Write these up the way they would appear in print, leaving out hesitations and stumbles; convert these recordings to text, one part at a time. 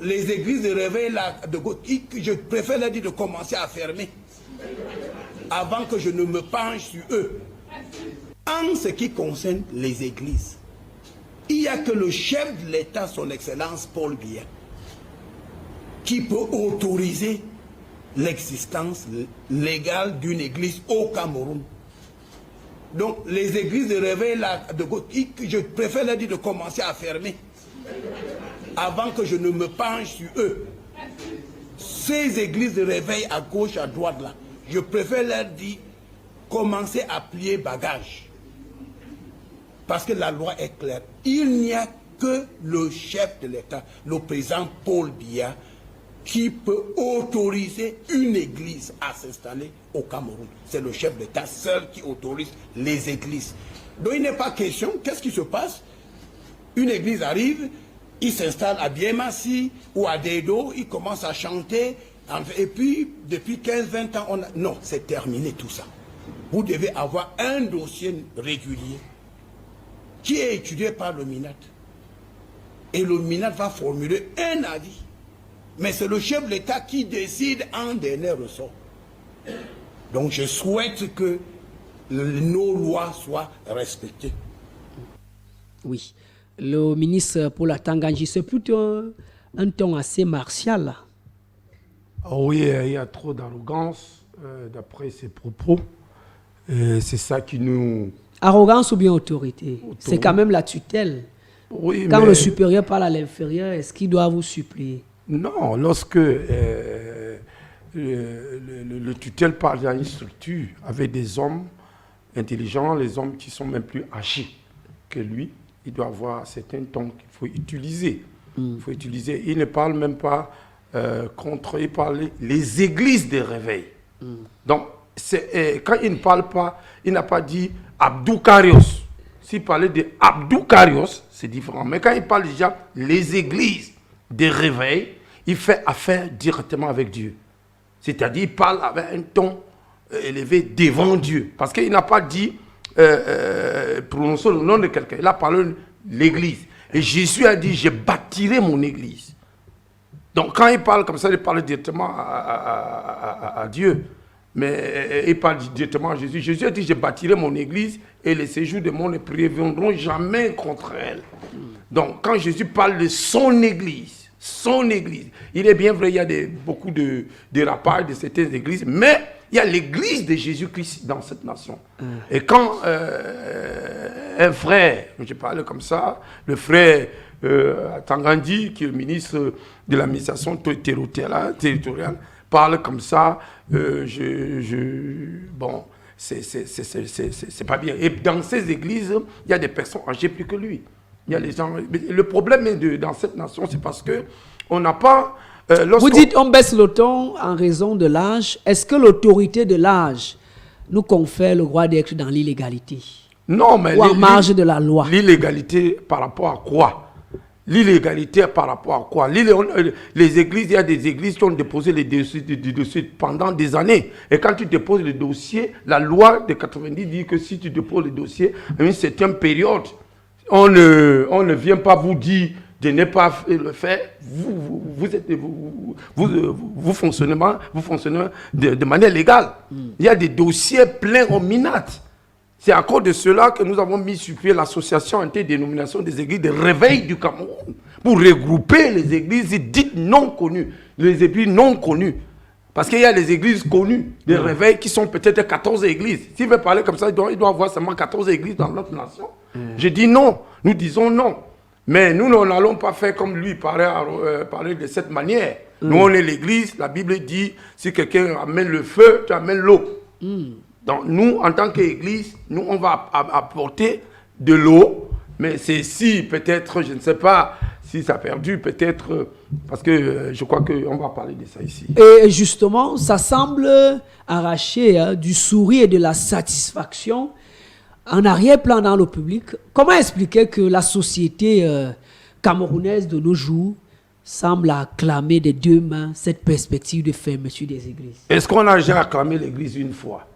les églises de réveil, là, je préfère leur dire de commencer à fermer avant que je ne me penche sur eux. En ce qui concerne les églises, il n'y a que le chef de l'État, son Excellence Paul Biya, qui peut autoriser l'existence légale d'une église au Cameroun. Donc les églises de réveil, là, je préfère leur dire de commencer à fermer avant que je ne me penche sur eux. Ces églises de réveil à gauche, à droite, là, je préfère leur dire commencer à plier bagage. Parce que la loi est claire. Il n'y a que le chef de l'État, le président Paul Biya, qui peut autoriser une église à s'installer au Cameroun. C'est le chef d'État seul qui autorise les églises. Donc il n'est pas question, qu'est-ce qui se passe? Une église arrive, il s'installe à Biemassi ou à Dedo, il commence à chanter, et puis depuis 15-20 ans, non, c'est terminé tout ça. Vous devez avoir un dossier régulier qui est étudié par le MINAT. Et le MINAT va formuler un avis. Mais c'est le chef de l'État qui décide en dernier ressort. Donc je souhaite que nos lois soient respectées. Oui. Le ministre pour la Tanganji, c'est plutôt un ton assez martial. Oui, il y a trop d'arrogance d'après ses propos. C'est ça qui nous... Arrogance ou bien autorité? C'est quand même la tutelle. Oui, quand le supérieur parle à l'inférieur, est-ce qu'il doit vous supplier? Non, lorsque le tutelle parle dans une structure avec des hommes intelligents, les hommes qui sont même plus âgés que lui, il doit avoir certains tons qu'il faut utiliser. Il faut utiliser. Il ne parle même pas contre, il parle les églises de réveil. Donc, quand il ne parle pas, il n'a pas dit Abdou Karios. S'il parlait de Abdou Karios, c'est différent. Mais quand il parle déjà les églises de réveil, il fait affaire directement avec Dieu. C'est-à-dire, il parle avec un ton élevé devant Dieu. Parce qu'il n'a pas dit prononcer le nom de quelqu'un. Il a parlé de l'église. Et Jésus a dit, je bâtirai mon église. Donc quand il parle comme ça, il parle directement à Dieu. Mais il parle directement à Jésus. Jésus a dit, je bâtirai mon église et les séjours des mondes ne préviendront jamais contre elle. Donc quand Jésus parle de son église, il est bien vrai, il y a beaucoup de dérapages de certaines églises, mais il y a l'église de Jésus-Christ dans cette nation. Et quand un frère, je parle comme ça, le frère Tangandi, qui est le ministre de l'administration territoriale, parle comme ça, bon, c'est pas bien. Et dans ces églises, il y a des personnes âgées plus que lui. Il y a les gens. Le problème dans cette nation, c'est parce que on n'a pas. Vous dites on baisse le ton en raison de l'âge. Est-ce que l'autorité de l'âge nous confère le droit d'être dans l'illégalité? Non, mais ou en marge de la loi. L'illégalité par rapport à quoi? L'illégalité par rapport à quoi? Les églises, il y a des églises qui ont déposé les dossiers pendant des années. Et quand tu déposes le dossier, la loi de 90 dit que si tu déposes le dossier à une certaine période, on ne vient pas vous dire de ne pas le faire. Vous fonctionnez de manière légale. Il y a des dossiers pleins au MINAT. C'est à cause de cela que nous avons mis sur pied l'association interdénomination des églises de réveil du Cameroun pour regrouper les églises dites non connues, les églises non connues. Parce qu'il y a les églises connues de réveil qui sont peut-être 14 églises. S'il veut parler comme ça, il doit avoir seulement 14 églises dans notre nation. Je dis non, nous disons non. Mais nous n'allons pas faire comme lui, parler de cette manière. Nous, on est l'église, la Bible dit, si quelqu'un amène le feu, tu amènes l'eau. Donc nous, en tant qu'église, nous, on va apporter de l'eau, mais c'est si peut-être, je ne sais pas, si ça a perdu, peut-être, parce que je crois qu'on va parler de ça ici. Et justement, ça semble arracher du sourire et de la satisfaction en arrière-plan dans le public. Comment expliquer que la société camerounaise de nos jours semble acclamer des deux mains cette perspective de fermeture des églises? Est-ce qu'on a déjà acclamé l'église une fois?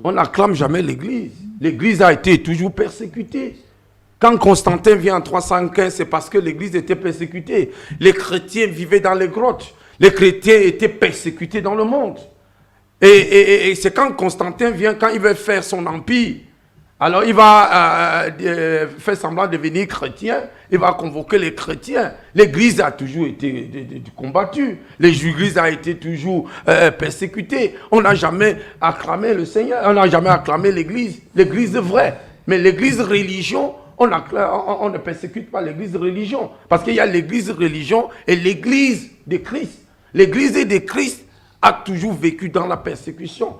On n'acclame jamais l'église. L'église a été toujours persécutée. Quand Constantin vient en 315, c'est parce que l'Église était persécutée. Les chrétiens vivaient dans les grottes. Les chrétiens étaient persécutés dans le monde. Et c'est quand Constantin vient, quand il veut faire son empire, alors il va faire semblant de devenir chrétien, il va convoquer les chrétiens. L'Église a toujours été combattue, l'Église a été toujours persécutée. On n'a jamais acclamé le Seigneur, on n'a jamais acclamé l'Église vraie. Mais l'Église religion, on ne persécute pas l'Église religion, parce qu'il y a l'Église religion et l'Église de Christ. L'Église de Christ a toujours vécu dans la persécution.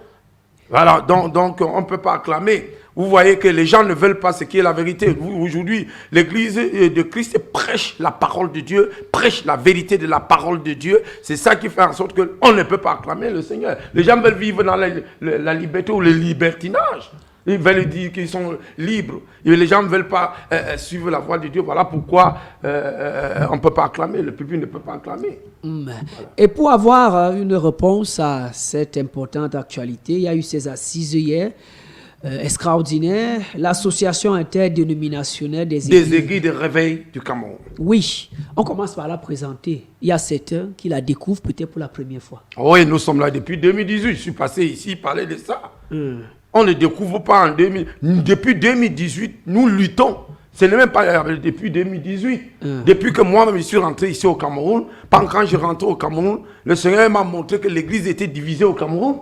Voilà, donc on ne peut pas acclamer. Vous voyez que les gens ne veulent pas ce qui est la vérité. Aujourd'hui, l'Église de Christ prêche la parole de Dieu, prêche la vérité de la parole de Dieu. C'est ça qui fait en sorte qu'on ne peut pas acclamer le Seigneur. Les gens veulent vivre dans la liberté ou le libertinage. Ils veulent dire qu'ils sont libres. Et les gens ne veulent pas suivre la voie de Dieu. Voilà pourquoi on ne peut pas acclamer. Le public ne peut pas acclamer. Voilà. Et pour avoir une réponse à cette importante actualité, il y a eu ces assises hier. Extraordinaire, l'association interdénominationnelle des églises de réveil du Cameroun. Oui, on commence par la présenter. Il y a certains qui la découvrent peut-être pour la première fois. Oui, nous sommes là depuis 2018. Je suis passé ici parler de ça. On ne découvre pas en 2000. Depuis 2018, nous luttons. Ce n'est même pas depuis 2018. Depuis que moi-même je suis rentré ici au Cameroun, quand je rentre au Cameroun, le Seigneur m'a montré que l'Église était divisée au Cameroun,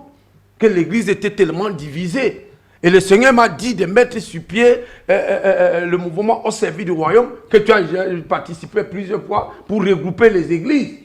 que l'Église était tellement divisée. Et le Seigneur m'a dit de mettre sur pied le mouvement au service du royaume, que tu as participé plusieurs fois pour regrouper les églises.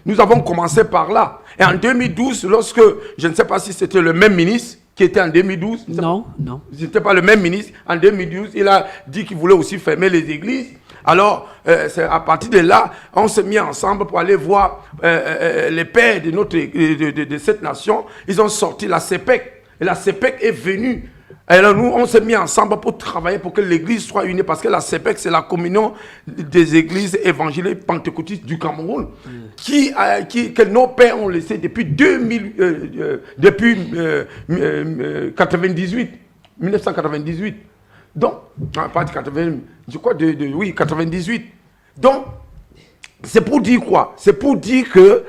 Nous avons commencé par là. Et en 2012, lorsque, je ne sais pas si c'était le même ministre qui était en 2012. Non. Ce n'était pas le même ministre. En 2012, il a dit qu'il voulait aussi fermer les églises. Alors, c'est à partir de là, on s'est mis ensemble pour aller voir les pères de cette nation. Ils ont sorti la CEPEC. Et la CEPEC est venue. Alors nous, on s'est mis ensemble pour travailler pour que l'église soit unie, parce que la CEPEC, c'est la communion des églises évangéliques pentecôtistes du Cameroun, que nos pères ont laissé depuis 1998. Donc, pas de 80, je crois oui, 98. Donc, c'est pour dire quoi? C'est pour dire que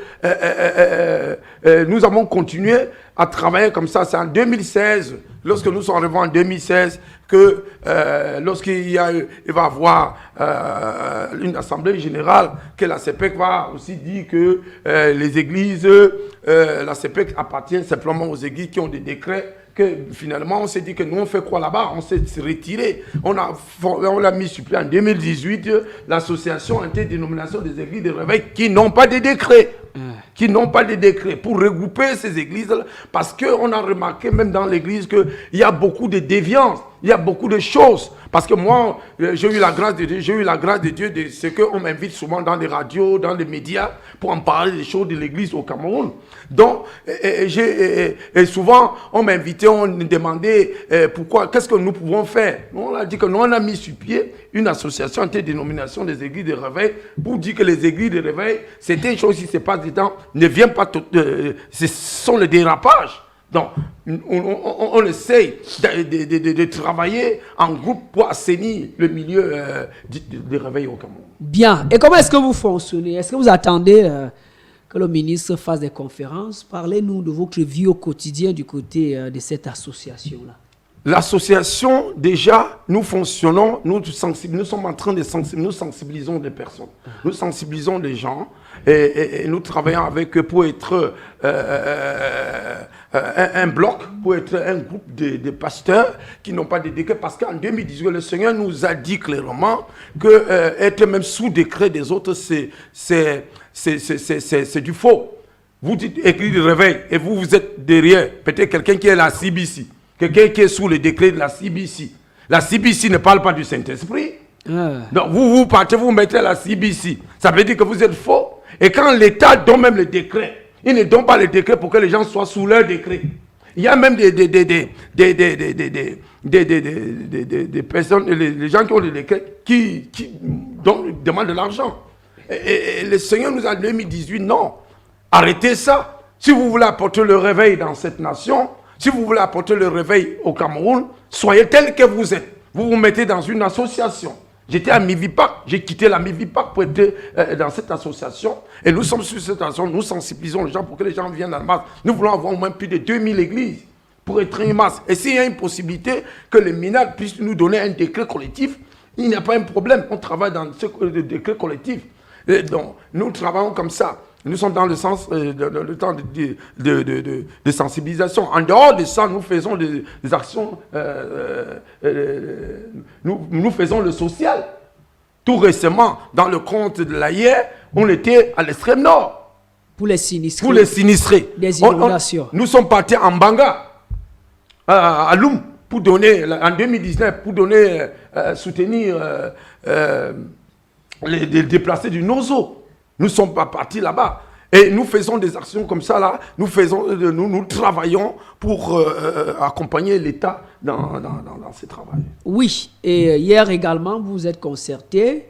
nous avons continué à travailler comme ça. C'est en 2016, lorsque nous sommes arrivés en 2016, que lorsqu'il va y avoir une assemblée générale, que la CEPEC va aussi dire que les églises, la CEPEC appartient simplement aux églises qui ont des décrets, que finalement on s'est dit que nous on fait quoi là-bas, on s'est retiré, on l'a mis sur pied en 2018, l'association interdénomination des églises de réveil qui n'ont pas de décret, pour regrouper ces églises-là, parce qu'on a remarqué même dans l'église qu'il y a beaucoup de déviance, il y a beaucoup de choses. Parce que moi, j'ai eu la grâce de Dieu, de ce qu'on m'invite souvent dans les radios, dans les médias, pour en parler des choses de l'église au Cameroun. Donc, et souvent, on m'invitait, on me demandait pourquoi, qu'est-ce que nous pouvons faire. On a dit que nous, on a mis sur pied une association interdénomination des églises de réveil, pour dire que les églises de réveil, c'était une chose qui se passe dedans, ne vient pas, ce sont les dérapages. Donc, on essaye de travailler en groupe pour assainir le milieu de réveil au Cameroun. Bien. Et comment est-ce que vous fonctionnez? Est-ce que vous attendez que le ministre fasse des conférences? Parlez-nous de votre vie au quotidien du côté de cette association-là. L'association, déjà, nous fonctionnons, nous sommes en train de sensibiliser, nous sensibilisons des personnes, nous sensibilisons des gens et nous travaillons avec eux pour être un bloc, pour être un groupe de pasteurs qui n'ont pas de décret, parce qu'en 2018, le Seigneur nous a dit clairement que être même sous décret des autres, c'est du faux. Vous dites écrit de réveil et vous êtes derrière, peut-être quelqu'un qui est la CBC. Quelqu'un qui est sous le décret de la CBC. La CBC ne parle pas du Saint-Esprit. Donc vous partez, vous mettez la CBC. Ça veut dire que vous êtes faux. Et quand l'État donne même le décret, il ne donne pas le décret pour que les gens soient sous leur décret. Il y a même des personnes, les gens qui ont le décret, qui demandent de l'argent. Et le Seigneur nous a dit en 2018, non, arrêtez ça. Si vous voulez apporter le réveil dans cette nation, si vous voulez apporter le réveil au Cameroun, soyez tel que vous êtes. Vous vous mettez dans une association. J'étais à Mivipac, j'ai quitté la Mivipac pour être dans cette association. Et nous sommes sur cette association, nous sensibilisons les gens pour que les gens viennent en masse. Nous voulons avoir au moins plus de 2000 églises pour être en masse. Et s'il y a une possibilité que les minards puissent nous donner un décret collectif, il n'y a pas un problème. On travaille dans ce décret collectif. Et donc, nous travaillons comme ça. Nous sommes dans le sens le temps de sensibilisation. En dehors de ça, nous faisons des actions, nous faisons le social. Tout récemment, dans le compte de l'AIR, on était à l'extrême nord. Pour les sinistrés. Pour les sinistrés. Des inondations. Nous sommes partis en Banga, à Loum, pour donner, en 2019, pour donner, soutenir les déplacés du Nozo. Nous sommes partis là-bas. Et nous faisons des actions comme ça, là. Nous travaillons pour accompagner l'État dans ce travail. Oui, et hier également, vous êtes concertés.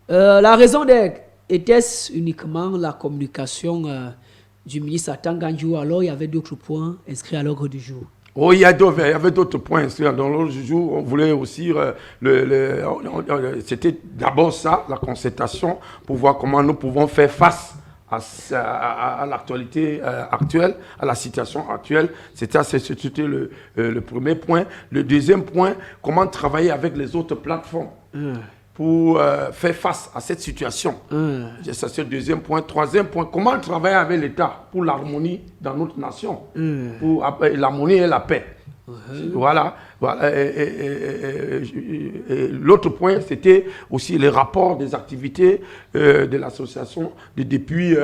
La raison était-ce uniquement la communication du ministre Atanganjou, alors il y avait d'autres points inscrits à l'ordre du jour? Oh, il y avait d'autres points inscrits dans l'ordre du jour. On voulait aussi, c'était d'abord ça, la concertation, pour voir comment nous pouvons faire face à l'actualité actuelle, à la situation actuelle. C'était le premier point. Le deuxième point, comment travailler avec les autres plateformes pour faire face à cette situation. Ça, c'est le deuxième point. Troisième point, comment travailler avec l'État pour l'harmonie dans notre nation, pour l'harmonie et la paix. Voilà. Et l'autre point, c'était aussi les rapports des activités de l'association depuis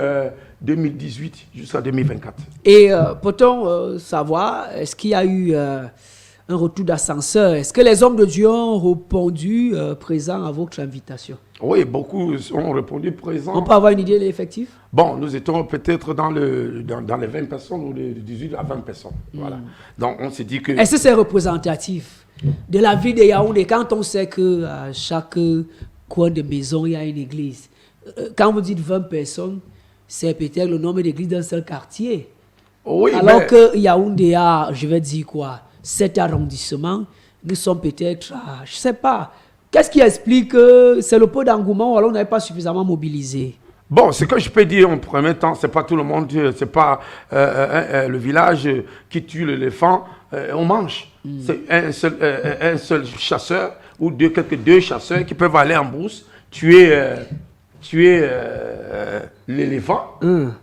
2018 jusqu'à 2024. Et peut-on savoir, est-ce qu'il y a eu un retour d'ascenseur? Est-ce que les hommes de Dieu ont répondu présents à votre invitation? Oui, beaucoup ont répondu présents. On peut avoir une idée de l'effectif? Bon, nous étions peut-être dans les 20 personnes ou les 18 à 20 personnes. Voilà. Donc on s'est dit que... Est-ce que c'est représentatif de la ville de Yaoundé quand on sait qu'à chaque coin de maison, il y a une église? Quand vous dites 20 personnes, c'est peut-être le nombre d'églises d'un seul quartier. Oui, alors que Yaoundé a, je vais dire quoi, 7 arrondissements, nous sommes peut-être, je ne sais pas. Qu'est-ce qui explique que c'est le peu d'engouement ou alors on n'avait pas suffisamment mobilisé? Bon, ce que je peux dire en premier temps, c'est pas tout le monde, c'est pas le village qui tue l'éléphant, on mange. C'est un seul chasseur ou deux chasseurs qui peuvent aller en brousse, tuer l'éléphant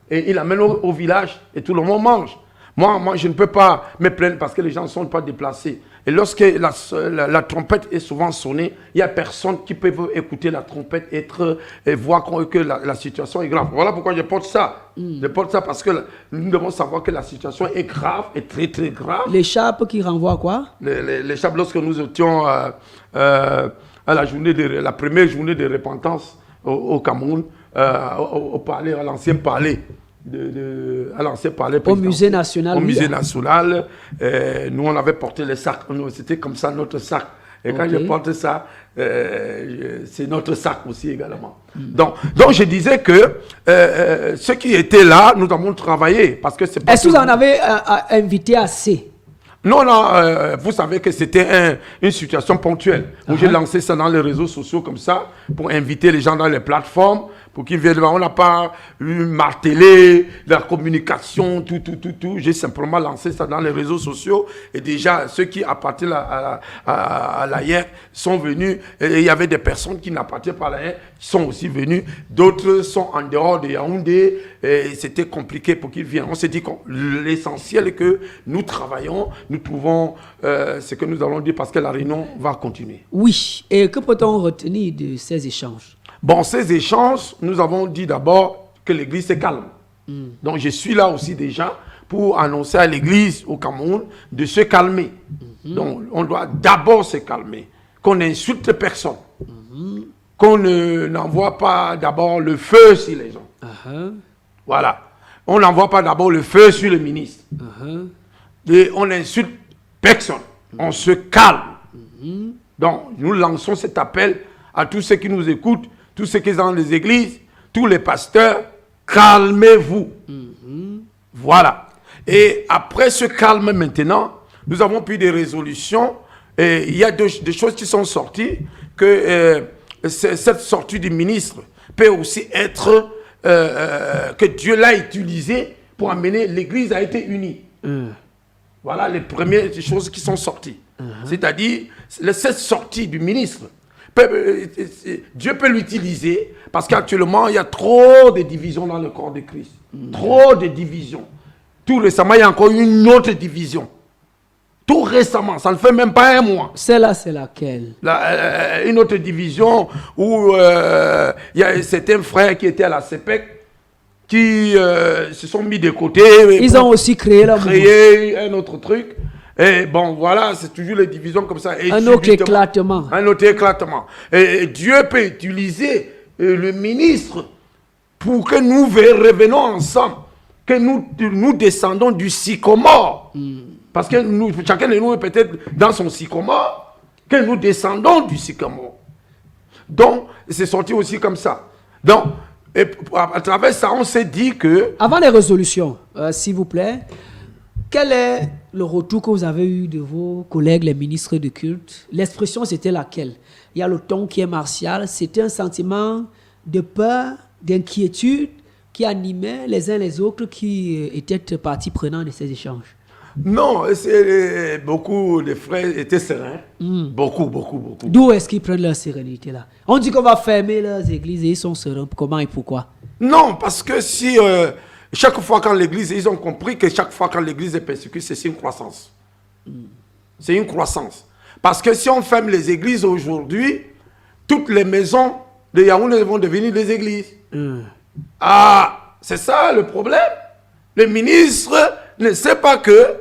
et il l'amène au village et tout le monde mange. Moi, je ne peux pas me plaindre parce que les gens ne sont pas déplacés. Et lorsque la trompette est souvent sonnée, il n'y a personne qui peut écouter la trompette et voir que la situation est grave. Voilà pourquoi je porte ça. Je porte ça parce que nous devons savoir que la situation est grave, et très très grave. L'écharpe qui renvoie à quoi? L'écharpe, lorsque nous étions à la première journée de repentance au Cameroun, au palais, à l'ancien palais. À l'ancien palais au musée national. Au musée national. Nous, on avait porté les sacs. C'était comme ça notre sac. Et quand je porte ça, c'est notre sac aussi également. Donc, je disais que ceux qui étaient là, nous avons travaillé. Est-ce que vous en avez invité assez? Non, vous savez que c'était une situation ponctuelle. Où j'ai lancé ça dans les réseaux sociaux comme ça, pour inviter les gens dans les plateformes, pour qu'ils viennent. On n'a pas martelé la communication, tout. J'ai simplement lancé ça dans les réseaux sociaux. Et déjà, ceux qui appartiennent à l'AIR sont venus. Et il y avait des personnes qui n'appartiennent pas à l'AIR qui sont aussi venus. D'autres sont en dehors de Yaoundé. Et c'était compliqué pour qu'ils viennent. On s'est dit que l'essentiel est que nous travaillons, nous trouvons ce que nous allons dire parce que la réunion va continuer. Oui. Et que peut-on retenir de ces échanges? Bon, ces échanges, nous avons dit d'abord que l'Église se calme. Donc, je suis là aussi déjà pour annoncer à l'Église au Cameroun de se calmer. Donc, on doit d'abord se calmer. Qu'on n'insulte personne. Qu'on n'envoie pas d'abord le feu sur les gens. Voilà. On n'envoie pas d'abord le feu sur le ministre. Et on n'insulte personne. On se calme. Donc, nous lançons cet appel à tous ceux qui nous écoutent, tous ceux qui sont dans les églises, tous les pasteurs, calmez-vous. Voilà. Et après ce calme maintenant, nous avons pris des résolutions. Et il y a des choses qui sont sorties que cette sortie du ministre peut aussi être que Dieu l'a utilisé pour amener l'Église à être unie. Voilà les premières choses qui sont sorties. C'est-à-dire, cette sortie du ministre, Dieu peut l'utiliser parce qu'actuellement, il y a trop de divisions dans le corps de Christ. Trop de divisions. Tout récemment, il y a encore une autre division. Tout récemment, ça ne fait même pas un mois. Celle-là, c'est laquelle? Une autre division où il y a certains frères qui étaient à la CEPEC qui se sont mis de côté. Ils ont aussi créé un autre truc. Et bon, voilà, c'est toujours les divisions comme ça. Et un autre éclatement. Un autre éclatement. Et Dieu peut utiliser le ministre pour que nous revenons ensemble, que nous descendons du sycomore. Parce que chacun de nous est peut-être dans son sycomore, que nous descendons du sycomore. Donc, c'est sorti aussi comme ça. Donc, et à travers ça, on s'est dit que... Avant les résolutions, s'il vous plaît, quel est le retour que vous avez eu de vos collègues, les ministres de culte? L'expression, c'était laquelle? Il y a le ton qui est martial. C'était un sentiment de peur, d'inquiétude qui animait les uns les autres qui étaient partie prenante de ces échanges. Non, beaucoup de frères étaient sereins. Beaucoup. D'où est-ce qu'ils prennent leur sérénité là? On dit qu'on va fermer leurs églises et ils sont sereins. Comment et pourquoi? Non, parce que si chaque fois quand l'église, ils ont compris que chaque fois quand l'église est persécutée, c'est une croissance. C'est une croissance. Parce que si on ferme les églises aujourd'hui, toutes les maisons de Yaoundé vont devenir des églises. Ah, c'est ça le problème. Le ministre ne sait pas que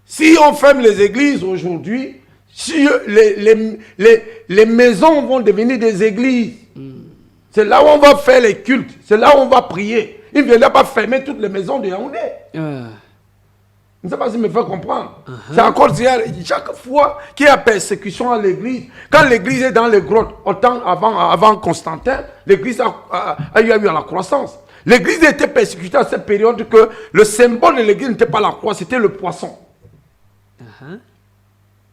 si on ferme les églises aujourd'hui, si les maisons vont devenir des églises. C'est là où on va faire les cultes. C'est là où on va prier. Il ne viendra pas fermer toutes les maisons de Yaoundé. Je ne sais pas s'il me fait comprendre. C'est encore chaque fois qu'il y a persécution à l'église, quand l'église est dans les grottes, autant avant Constantin, l'église a eu la croissance. L'église était persécutée à cette période que le symbole de l'église n'était pas la croix, c'était le poisson.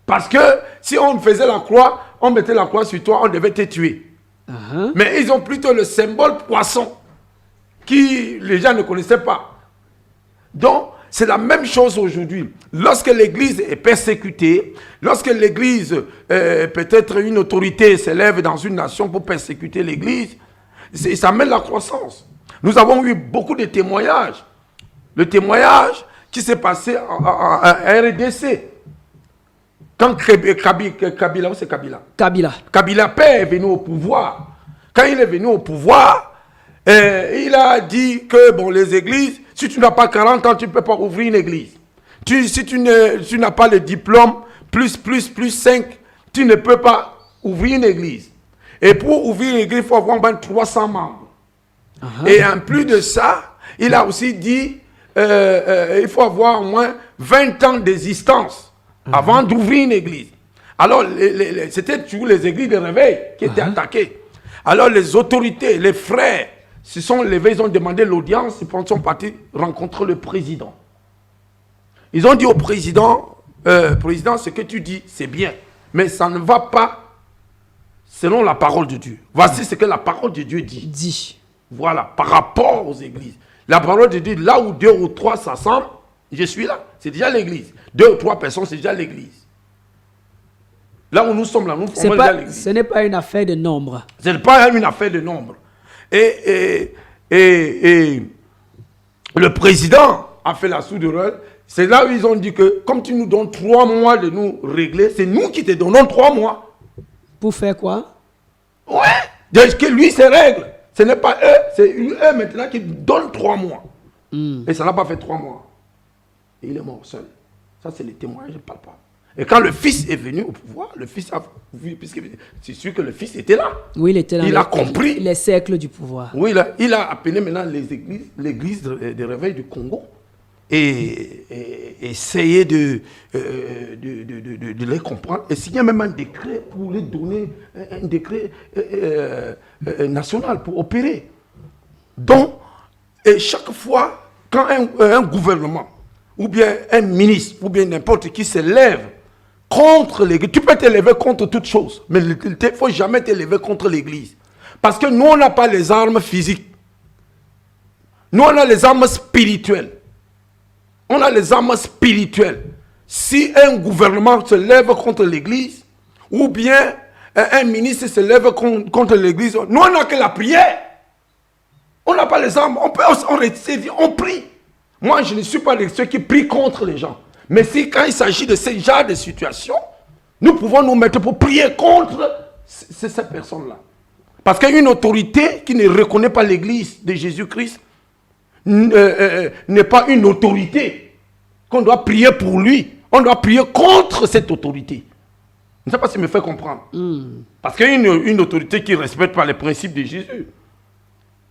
Parce que si on faisait la croix, on mettait la croix sur toi, on devait te tuer. Mais ils ont plutôt le symbole poisson, qui les gens ne connaissaient pas. Donc, c'est la même chose aujourd'hui. Lorsque l'église est persécutée, lorsque l'église, peut-être une autorité s'élève dans une nation pour persécuter l'église, ça amène la croissance. Nous avons eu beaucoup de témoignages. Le témoignage qui s'est passé en RDC. Quand Kabila, où c'est Kabila? Kabila Père est venu au pouvoir. Quand il est venu au pouvoir, il a dit que bon, les églises, si tu n'as pas 40 ans, tu ne peux pas ouvrir une église. Si tu n'as pas le diplôme, plus 5, tu ne peux pas ouvrir une église. Et pour ouvrir une église, il faut avoir 300 membres. Et en plus de ça, il a aussi dit il faut avoir au moins 20 ans d'existence avant d'ouvrir une église. Alors, c'était toujours les églises de réveil qui étaient attaquées. Alors, les autorités, les frères, se sont levés, ils ont demandé l'audience, ils sont partis rencontrer le président. Ils ont dit au président, président, ce que tu dis, c'est bien, mais ça ne va pas selon la parole de Dieu. Voici ce que la parole de Dieu dit. Voilà, par rapport aux églises. La parole de Dieu, là où 2 ou 3 s'assemblent, je suis là, c'est déjà l'église. 2 ou 3 personnes, c'est déjà l'église. Là où nous sommes là, nous formons déjà l'église. Ce n'est pas une affaire de nombre. Ce n'est pas une affaire de nombre. Et le président a fait la sourde. C'est là où ils ont dit que, comme tu nous donnes 3 mois de nous régler, c'est nous qui te donnons 3 mois. Pour faire quoi? Ouais, que lui, ses règles. Ce n'est pas eux, c'est eux maintenant qui donnent 3 mois. Et ça n'a pas fait 3 mois. Et il est mort seul. Ça, c'est le témoignage, je ne parle pas. Et quand le fils est venu au pouvoir, le fils a vu, puisque c'est sûr que le fils était là. Oui, il était là. Il a compris. Les cercles du pouvoir. Oui, il a appelé maintenant l'église de réveil du Congo. Et essayer de les comprendre. Et signer même un décret pour les donner, un décret national pour opérer. Donc, et chaque fois, quand un gouvernement, ou bien un ministre, ou bien n'importe qui se lève contre l'église. Tu peux t'élever contre toute chose, mais il ne faut jamais t'élever contre l'église. Parce que nous, on n'a pas les armes physiques. Nous, on a les armes spirituelles. On a les armes spirituelles. Si un gouvernement se lève contre l'église, ou bien un ministre se lève contre l'église, nous, on n'a que la prière. On n'a pas les armes. On prie. Moi, je ne suis pas de ceux qui prient contre les gens. Mais si quand il s'agit de ce genre de situation, nous pouvons nous mettre pour prier contre ces personnes-là. Parce qu'une autorité qui ne reconnaît pas l'église de Jésus-Christ n'est pas une autorité qu'on doit prier pour lui. On doit prier contre cette autorité. Je ne sais pas si me fait comprendre. Parce qu'une autorité qui ne respecte pas les principes de Jésus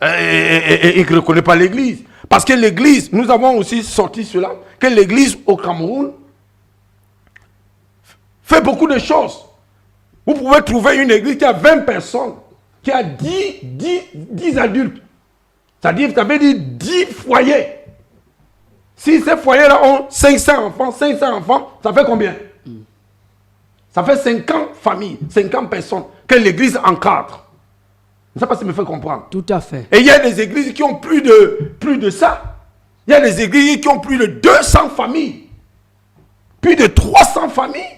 et qui ne reconnaît pas l'église. Parce que l'église, nous avons aussi sorti cela, que l'église au Cameroun fait beaucoup de choses. Vous pouvez trouver une église qui a 20 personnes, qui a 10 adultes. C'est-à-dire, ça veut dire 10 foyers. Si ces foyers-là ont 500 enfants, ça fait combien? Ça fait 50 familles, 50 personnes que l'église encadre. Je ne sais pas si me fait comprendre. Tout à fait. Et il y a des églises qui ont plus de ça. Il y a des églises qui ont plus de 200 familles. Plus de 300 familles.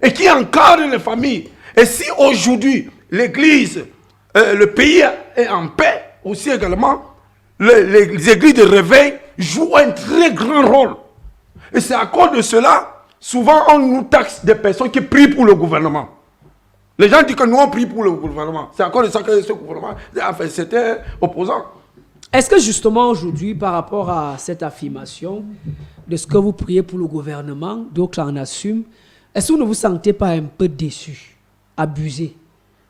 Et qui encadrent les familles. Et si aujourd'hui, l'église, le pays est en paix, aussi également, les églises de réveil jouent un très grand rôle. Et c'est à cause de cela, souvent on nous taxe des personnes qui prient pour le gouvernement. Les gens disent que nous on prie pour le gouvernement. C'est à cause de ça que ce gouvernement, enfin, c'était opposant. Est-ce que justement aujourd'hui, par rapport à cette affirmation de ce que vous priez pour le gouvernement, d'autres en assument, est-ce que vous ne vous sentez pas un peu déçu, abusé?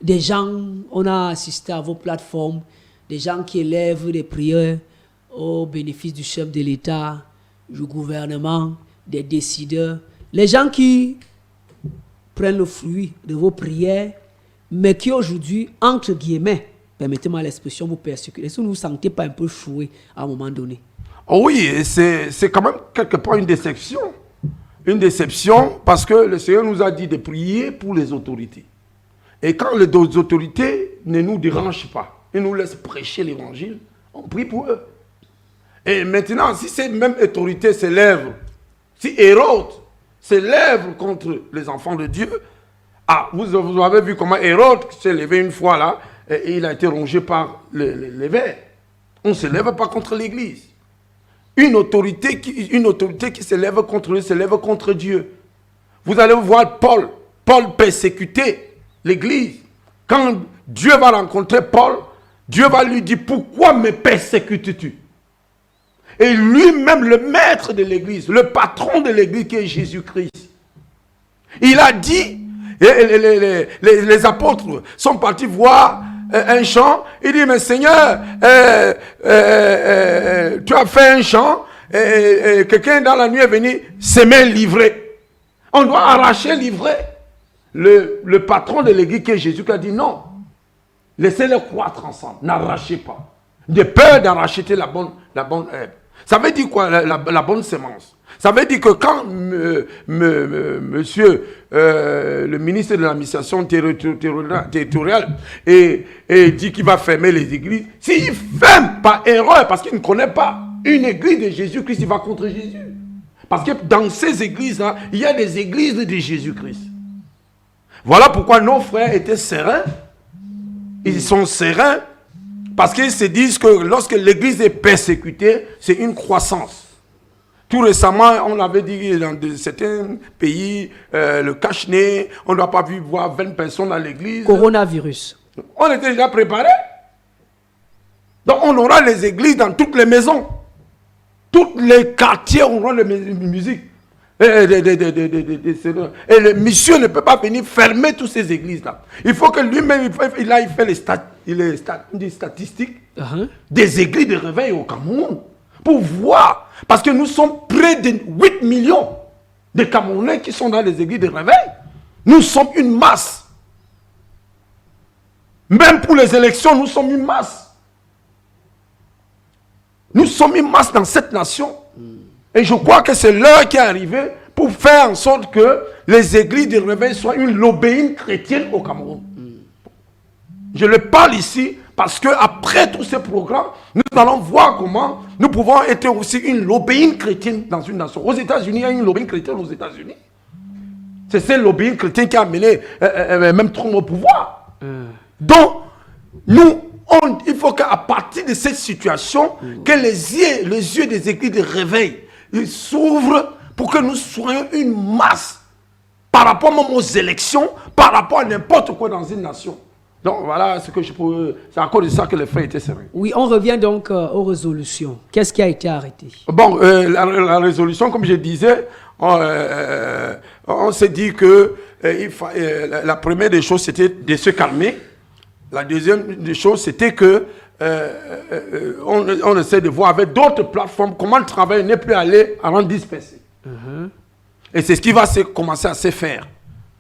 Des gens, on a assisté à vos plateformes, des gens qui élèvent des prières au bénéfice du chef de l'État, du gouvernement, des décideurs, les gens qui prennent le fruit de vos prières, mais qui aujourd'hui, entre guillemets, permettez-moi l'expression, vous persécutent. Est-ce que vous ne vous sentez pas un peu choué à un moment donné? Oh oui, c'est quand même quelque part une déception. Une déception parce que le Seigneur nous a dit de prier pour les autorités. Et quand les autorités ne nous dérangent pas, ils nous laissent prêcher l'évangile, on prie pour eux. Et maintenant, si ces mêmes autorités s'élèvent, si Hérode s'élève contre les enfants de Dieu, vous avez vu comment Hérode s'est levé une fois là, et il a été rongé par les vers. On ne se lève pas contre l'Église. Une autorité qui se lève contre lui, se lève contre Dieu. Vous allez voir Paul persécuter l'Église. Quand Dieu va rencontrer Paul, Dieu va lui dire, pourquoi me persécutes-tu? Et lui-même, le maître de l'Église, le patron de l'Église qui est Jésus-Christ, il a dit, les apôtres sont partis voir un champ. Il dit, mais Seigneur, tu as fait un champ, et quelqu'un dans la nuit est venu s'aimer livrer. On doit arracher livrer. Le patron de l'église qui est Jésus qui a dit non, laissez-les croître ensemble, n'arrachez pas. De peur d'arracher la bonne herbe. Ça veut dire quoi, la bonne semence? Ça veut dire que quand monsieur le ministre de l'administration territoriale et dit qu'il va fermer les églises, s'il ferme par erreur, parce qu'il ne connaît pas une église de Jésus-Christ, il va contre Jésus. Parce que dans ces églises-là, il y a des églises de Jésus-Christ. Voilà pourquoi nos frères étaient sereins. Ils sont sereins parce qu'ils se disent que lorsque l'église est persécutée, c'est une croissance. Tout récemment, on avait dit dans certains pays, le cache-nez, on ne doit pas voir 20 personnes dans l'église. Coronavirus. On était déjà préparés. Donc on aura les églises dans toutes les maisons. Tous les quartiers auront les musiques. Et le monsieur ne peut pas venir fermer toutes ces églises-là. Il faut que lui-même, il fait les statistiques des églises de réveil au Cameroun. Pour voir. Parce que nous sommes près de 8 millions de Camerounais qui sont dans les églises de réveil. Nous sommes une masse. Même pour les élections, nous sommes une masse. Nous sommes une masse dans cette nation. Et je crois que c'est l'heure qui est arrivée pour pour faire en sorte que les églises de réveil soient une lobbying chrétienne au Cameroun. Je le parle ici parce qu'après tous ces programmes, nous allons voir comment nous pouvons être aussi une lobbying chrétienne dans une nation. Aux États-Unis, il y a une lobbying chrétienne aux États-Unis. C'est ce lobbying chrétien qui a amené même Trump au pouvoir. Donc, il faut qu'à partir de cette situation, que les yeux des églises de réveil s'ouvrent pour que nous soyons une masse par rapport même aux élections, par rapport à n'importe quoi dans une nation. Donc voilà ce que je peux. C'est à cause de ça que les frères étaient sérieux. Oui, on revient donc aux résolutions. Qu'est-ce qui a été arrêté? Bon, la résolution, comme je disais, on s'est dit que la première des choses, c'était de se calmer. La deuxième des choses, c'était que on essaie de voir avec d'autres plateformes comment le travail n'est plus allé à rendre dispersé. Et c'est ce qui va commencer à se faire.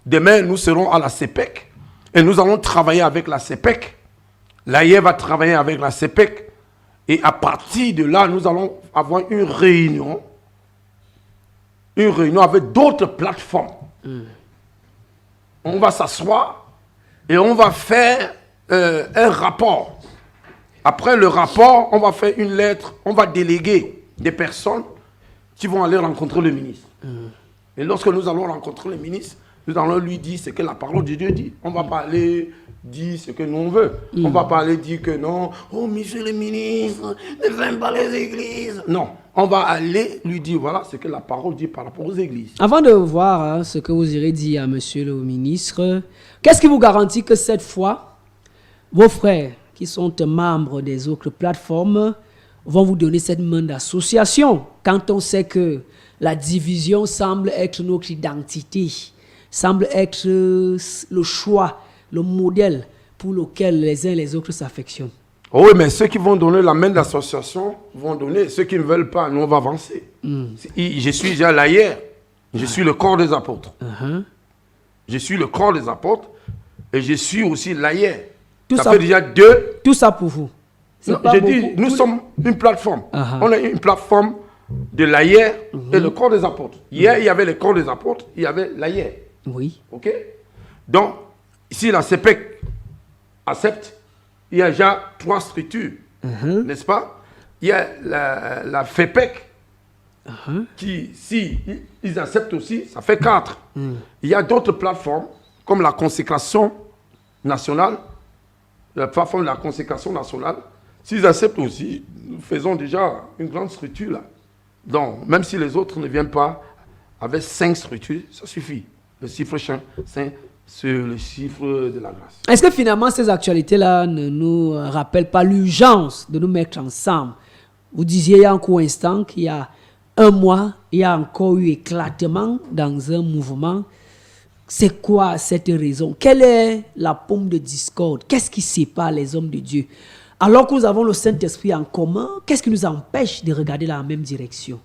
Demain, nous serons à la CEPEC et nous allons travailler avec la CEPEC. L'AIE va travailler avec la CEPEC. Et à partir de là, nous allons avoir une réunion avec d'autres plateformes. On va s'asseoir et on va faire un rapport. Après le rapport, on va faire une lettre, on va déléguer des personnes qui vont aller rencontrer le ministre. Et lorsque nous allons rencontrer le ministre, nous allons lui dire ce que la parole de Dieu dit. On ne va pas aller dire ce que nous on veut. On ne va pas aller dire que non, oh monsieur le ministre, ne ferme pas les églises. Non, on va aller lui dire voilà ce que la parole dit par rapport aux églises. Avant de voir ce que vous irez dire à monsieur le ministre, qu'est-ce qui vous garantit que cette fois, vos frères qui sont membres des autres plateformes vont vous donner cette main d'association quand on sait que la division semble être notre identité, semble être le choix, le modèle pour lequel les uns et les autres s'affectionnent? Oui, mais ceux qui vont donner la main d'association vont donner. Ceux qui ne veulent pas, nous on va avancer. Je suis déjà l'AIR, je suis le corps des apôtres. Je suis le corps des apôtres et je suis aussi l'AIR. Ça fait déjà deux. Tout ça pour vous? Non, je dis, nous sommes une plateforme. On est une plateforme de l'AIR et le corps des apôtres. Hier, il y avait le corps des apôtres, il y avait l'AIR. Oui. OK? Donc, si la CEPEC accepte, il y a déjà 3 structures, n'est-ce pas? Il y a la FEPEC, qui, si ils acceptent aussi, ça fait 4. Il y a d'autres plateformes, comme la consécration nationale, la plateforme de la consécration nationale. S'ils acceptent aussi, nous faisons déjà une grande structure là. Donc, même si les autres ne viennent pas, avec 5 structures, ça suffit. Le chiffre 5, c'est le chiffre de la grâce. Est-ce que finalement ces actualités-là ne nous rappellent pas l'urgence de nous mettre ensemble? Vous disiez il y a un court instant qu'il y a un mois, il y a encore eu éclatement dans un mouvement. C'est quoi cette raison? Quelle est la paume de discorde? Qu'est-ce qui sépare les hommes de Dieu? Alors que nous avons le Saint-Esprit en commun, qu'est-ce qui nous empêche de regarder dans la même direction?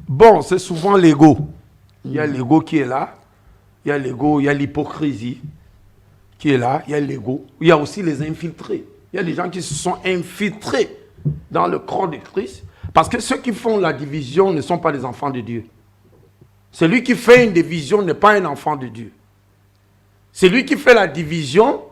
Bon, c'est souvent l'ego. Il y a l'ego qui est là. Il y a l'ego, il y a l'hypocrisie qui est là. Il y a l'ego. Il y a aussi les infiltrés. Il y a des gens qui se sont infiltrés dans le corps de Christ. Parce que ceux qui font la division ne sont pas des enfants de Dieu. Celui qui fait une division n'est pas un enfant de Dieu. Celui qui fait la division,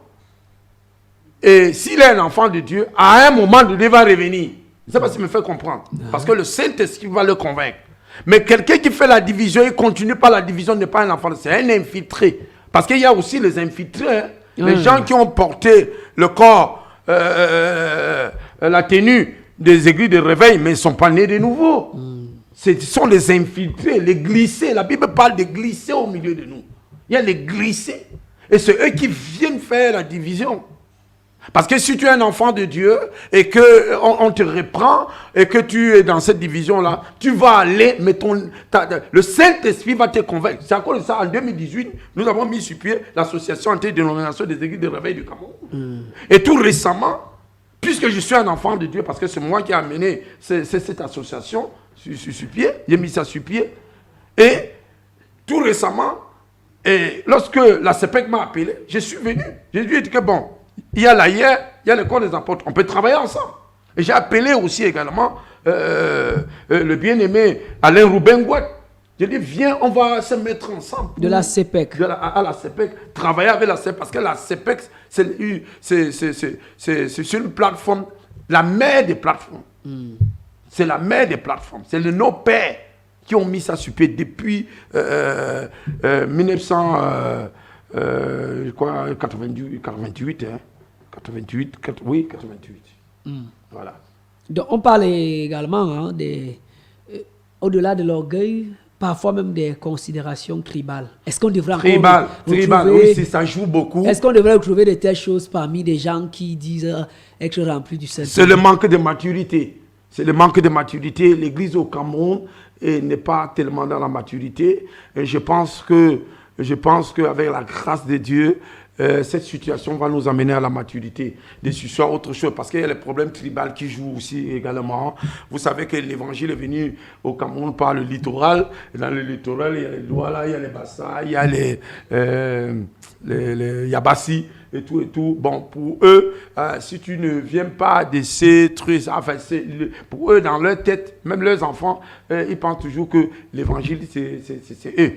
et s'il est un enfant de Dieu, à un moment donné, il va revenir. Je ne sais pas si me fait comprendre. Parce que le Saint-Esprit va le convaincre. Mais quelqu'un qui fait la division et continue par la division n'est pas un enfant, c'est un infiltré. Parce qu'il y a aussi les infiltrés. Hein. Les gens qui ont porté le corps, la tenue des églises de réveil, mais ils ne sont pas nés de nouveau. Ce sont les infiltrés, les glissés. La Bible parle de glisser au milieu de nous. Il y a les glissés. Et c'est eux qui viennent faire la division. Parce que si tu es un enfant de Dieu et qu'on te reprend et que tu es dans cette division-là, tu vas aller, mais le Saint-Esprit va te convaincre. C'est à cause de ça, en 2018, nous avons mis sur pied l'association antidénomination des églises de réveil du Cameroun. Et tout récemment, puisque je suis un enfant de Dieu, parce que c'est moi qui ai amené cette association sur pied, j'ai mis ça sur pied, et tout récemment, et lorsque la CEPEC m'a appelé, je suis venu. J'ai dit que bon, il y a l'AIR, il y a le corps des apôtres, on peut travailler ensemble. Et j'ai appelé aussi également le bien-aimé Alain Rouben-Gouet, Je dis, viens, on va se mettre ensemble. De la CEPEC. À la CEPEC, travailler avec la CEPEC, parce que la CEPEC, c'est une plateforme, la mère des plateformes. C'est la mère des plateformes. C'est nos pères qui ont mis ça sur pied depuis 1988, hein. 88. Voilà. Donc, on parle également hein, au-delà de l'orgueil, parfois même des considérations tribales. Est-ce qu'on devrait tribal, oui, ça joue beaucoup. Est-ce qu'on devrait trouver de telles choses parmi des gens qui disent être remplis du Saint-Esprit? C'est le manque de maturité. C'est le manque de maturité. L'Église au Cameroun n'est pas tellement dans la maturité. Et je pense qu'avec la grâce de Dieu, cette situation va nous amener à la maturité. Des sujets, autre chose, parce qu'il y a les problèmes tribaux qui jouent aussi également. Vous savez que l'évangile est venu au Cameroun par le littoral. Et dans le littoral, il y a les Douala, il y a les Bassa, il y a les Yabassi et tout. Bon, pour eux, si tu ne viens pas de ces trucs, enfin, pour eux, dans leur tête, même leurs enfants, ils pensent toujours que l'évangile, c'est eux.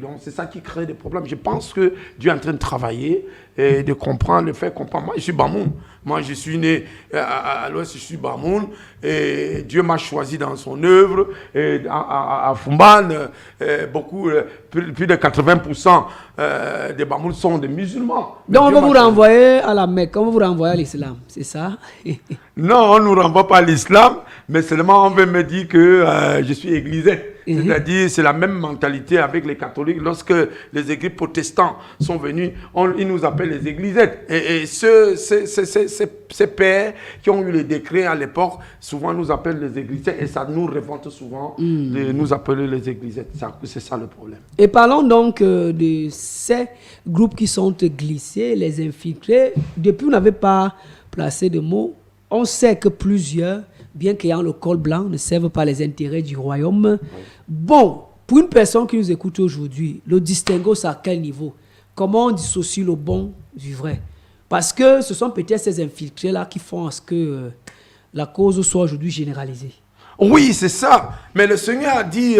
Donc, c'est ça qui crée des problèmes. Je pense que Dieu est en train de travailler et de comprendre, de faire comprendre. Moi, je suis Bamoun. Moi, je suis né à l'ouest, je suis Bamoun. Et Dieu m'a choisi dans son œuvre. Et à Fumban, plus de 80% des Bamoun sont des musulmans. Donc, on va vous renvoyer à la Mecque, on va vous renvoyer à l'islam, c'est ça? Non, on ne nous renvoie pas à l'islam, mais seulement on veut me dire que je suis églisé. C'est-à-dire, c'est la même mentalité avec les catholiques. Lorsque les églises protestants sont venus, ils nous appellent les églisettes. Et ces pères qui ont eu les décrets à l'époque, souvent nous appellent les églisettes. Et ça nous révolte souvent de nous appeler les églisettes. C'est ça le problème. Et parlons donc de ces groupes qui sont glissés, les infiltrés. Depuis, vous n'avez pas placé de mots. On sait que plusieurs, bien qu'ayant le col blanc, ne servent pas les intérêts du royaume. Oui. Bon, pour une personne qui nous écoute aujourd'hui, le distinguo, c'est à quel niveau? Comment on dissocie le bon du vrai? Parce que ce sont peut-être ces infiltrés-là qui font à ce que la cause soit aujourd'hui généralisée. Oui, c'est ça. Mais le Seigneur a dit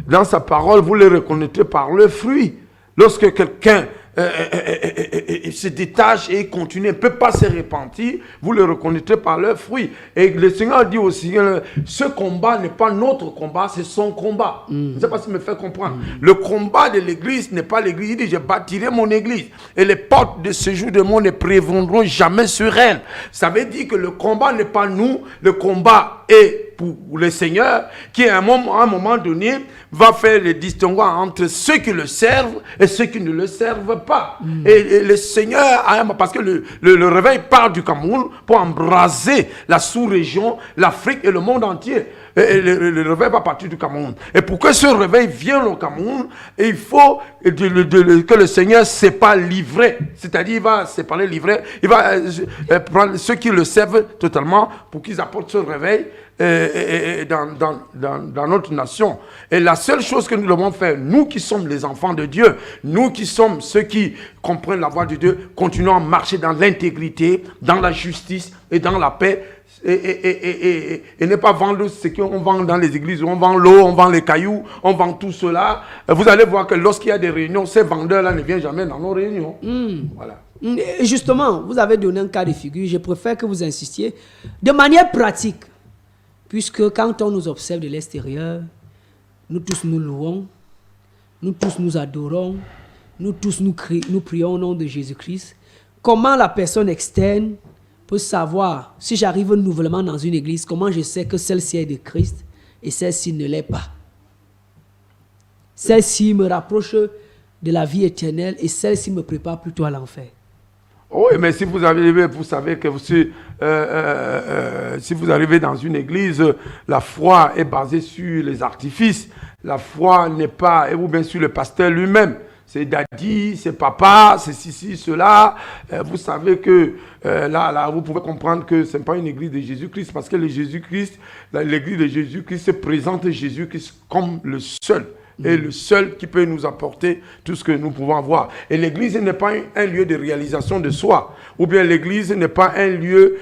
dans sa parole, vous les reconnaîtrez par leurs fruits. Lorsque quelqu'un se détache et continue, ne peut pas se repentir, vous le reconnaîtrez par leurs fruits. Et le Seigneur dit aussi, ce combat n'est pas notre combat, c'est son combat. Je ne sais pas si me fait comprendre. Le combat de l'église n'est pas l'église. Il dit, je bâtirai mon église. Et les portes de ce jour de monde ne prévaudront jamais sur elle. Ça veut dire que le combat n'est pas nous, le combat est pour le Seigneur, qui à un moment donné va faire le distinguo entre ceux qui le servent et ceux qui ne le servent pas. Et le Seigneur, parce que le réveil part du Cameroun pour embraser la sous-région, l'Afrique et le monde entier. Et le réveil va partir du Cameroun. Et pour que ce réveil vienne au Cameroun, il faut que le Seigneur ne s'est pas livré. C'est-à-dire, il va séparer, livrer. Il va prendre ceux qui le servent totalement pour qu'ils apportent ce réveil dans notre nation. Et la seule chose que nous devons faire, nous qui sommes les enfants de Dieu, nous qui sommes ceux qui comprennent la voix de Dieu, continuons à marcher dans l'intégrité, dans la justice et dans la paix. Et ne pas vendre ce qu'on vend dans les églises. On vend l'eau, on vend les cailloux, on vend tout cela. Vous allez voir que lorsqu'il y a des réunions, ces vendeurs-là ne viennent jamais dans nos réunions. Voilà. Et justement, vous avez donné un cas de figure. Je préfère que vous insistiez de manière pratique. Puisque quand on nous observe de l'extérieur, nous tous nous louons, nous tous nous adorons, nous tous nous prions au nom de Jésus-Christ. Comment la personne externe peut savoir, si j'arrive nouvellement dans une église, comment je sais que celle-ci est de Christ et celle-ci ne l'est pas? Celle-ci me rapproche de la vie éternelle et celle-ci me prépare plutôt à l'enfer. Oui, mais si vous arrivez, vous savez que si vous arrivez dans une église, la foi est basée sur les artifices. La foi n'est pas, ou bien sur le pasteur lui-même. C'est daddy, c'est papa, c'est ceci, cela. Vous savez que là, vous pouvez comprendre que ce n'est pas une église de Jésus-Christ, parce que l'église de Jésus-Christ se présente Jésus-Christ comme le seul. Et le seul qui peut nous apporter tout ce que nous pouvons avoir. Et l'église n'est pas un lieu de réalisation de soi. Ou bien l'église n'est pas un lieu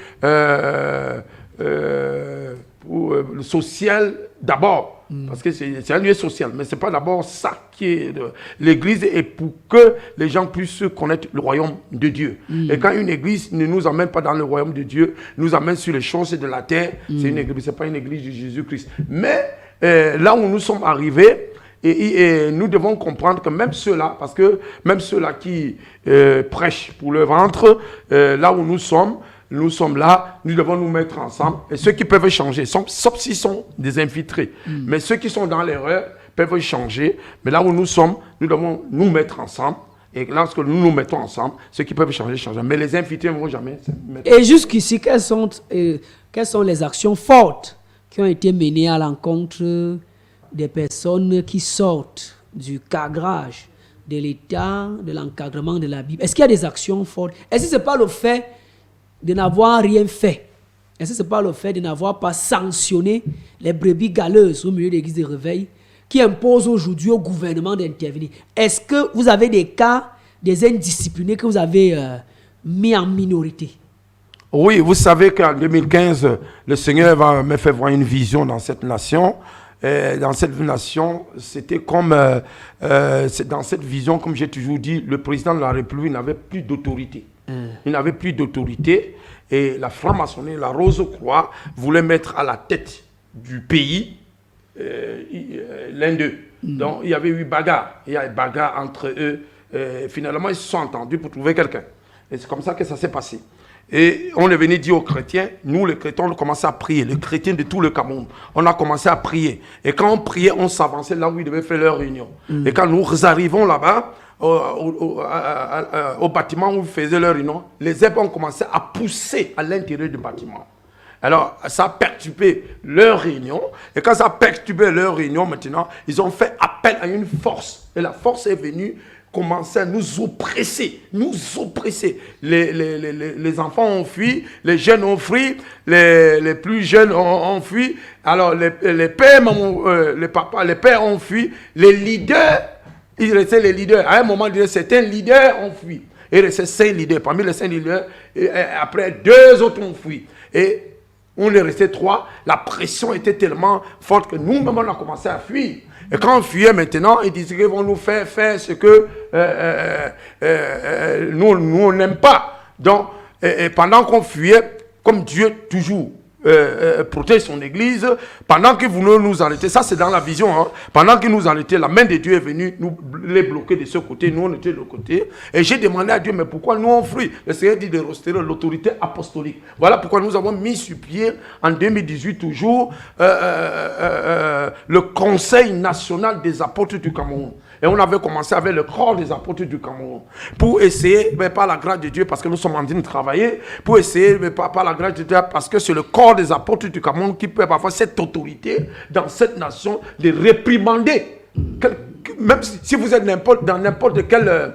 social d'abord, parce que c'est un lieu social, mais ce n'est pas d'abord ça qui est... L'église est pour que les gens puissent connaître le royaume de Dieu. Et quand une église ne nous amène pas dans le royaume de Dieu, nous amène sur les choses de la terre, c'est une église, ce n'est pas une église de Jésus-Christ. Mais là où nous sommes arrivés, et nous devons comprendre que même ceux-là, parce que même ceux-là qui prêchent pour le ventre, là où nous sommes là, nous devons nous mettre ensemble. Et ceux qui peuvent changer, sauf s'ils sont des infiltrés. Mais ceux qui sont dans l'erreur peuvent changer. Mais là où nous sommes, nous devons nous mettre ensemble. Et lorsque nous nous mettons ensemble, ceux qui peuvent changer, changent. Mais les infiltrés ne vont jamais se mettre. Et jusqu'ici, quelles sont les actions fortes qui ont été menées à l'encontre des personnes qui sortent du cadrage de l'État, de l'encadrement de la Bible? Est-ce qu'il y a des actions fortes? Est-ce que ce n'est pas le fait de n'avoir rien fait? Est-ce que ce n'est pas le fait de n'avoir pas sanctionné les brebis galeuses au milieu de l'église de réveil qui imposent aujourd'hui au gouvernement d'intervenir? Est-ce que vous avez des cas, des indisciplinés que vous avez mis en minorité? Oui, vous savez qu'en 2015, le Seigneur me fait voir une vision dans cette nation. Dans cette nation, c'était comme... dans cette vision, comme j'ai toujours dit, le président de la République n'avait plus d'autorité. Il n'avait plus d'autorité et la franc-maçonnerie, la Rose-Croix, voulait mettre à la tête du pays l'un d'eux. Donc il y avait eu bagarre. Il y a eu bagarre entre eux. Finalement, ils se sont entendus pour trouver quelqu'un. Et c'est comme ça que ça s'est passé. Et on est venu dire aux chrétiens, nous les chrétiens, on a commencé à prier, les chrétiens de tout le Cameroun, on a commencé à prier. Et quand on priait, on s'avançait là où ils devaient faire leur réunion. Et quand nous arrivons là-bas, au bâtiment où ils faisaient leur réunion, les herbes ont commencé à pousser à l'intérieur du bâtiment. Alors, ça a perturbé leur réunion. Et quand ça a perturbé leur réunion, maintenant, ils ont fait appel à une force. Et la force est venue commencer à nous oppresser. Les enfants ont fui, les jeunes ont fui, les plus jeunes ont fui. Alors, les pères, les papas, les pères ont fui. Les leaders, il restait les leaders. À un moment donné, certains leaders ont fui. Il restait 5 leaders. Parmi les 5 leaders, et après, 2 autres ont fui. Et on est resté 3. La pression était tellement forte que nous-mêmes, on a commencé à fuir. Et quand on fuyait maintenant, ils disaient qu'ils vont nous faire ce que nous on n'aime pas. Donc, pendant qu'on fuyait, comme Dieu toujours protège son église, pendant qu'ils voulaient nous arrêter, ça c'est dans la vision, hein, pendant qu'ils nous arrêtaient, la main de Dieu est venue nous les bloquer de ce côté, nous on était de l'autre côté. Et j'ai demandé à Dieu, mais pourquoi nous on fuit? Le Seigneur dit de restaurer l'autorité apostolique. Voilà pourquoi nous avons mis sur pied en 2018 toujours le Conseil national des apôtres du Cameroun. Et on avait commencé avec le corps des apôtres du Cameroun pour essayer, mais par la grâce de Dieu, parce que nous sommes en train de travailler, pour essayer, mais par la grâce de Dieu, parce que c'est le corps des apôtres du Cameroun qui peut avoir cette autorité dans cette nation de réprimander. Même si vous êtes dans n'importe quelle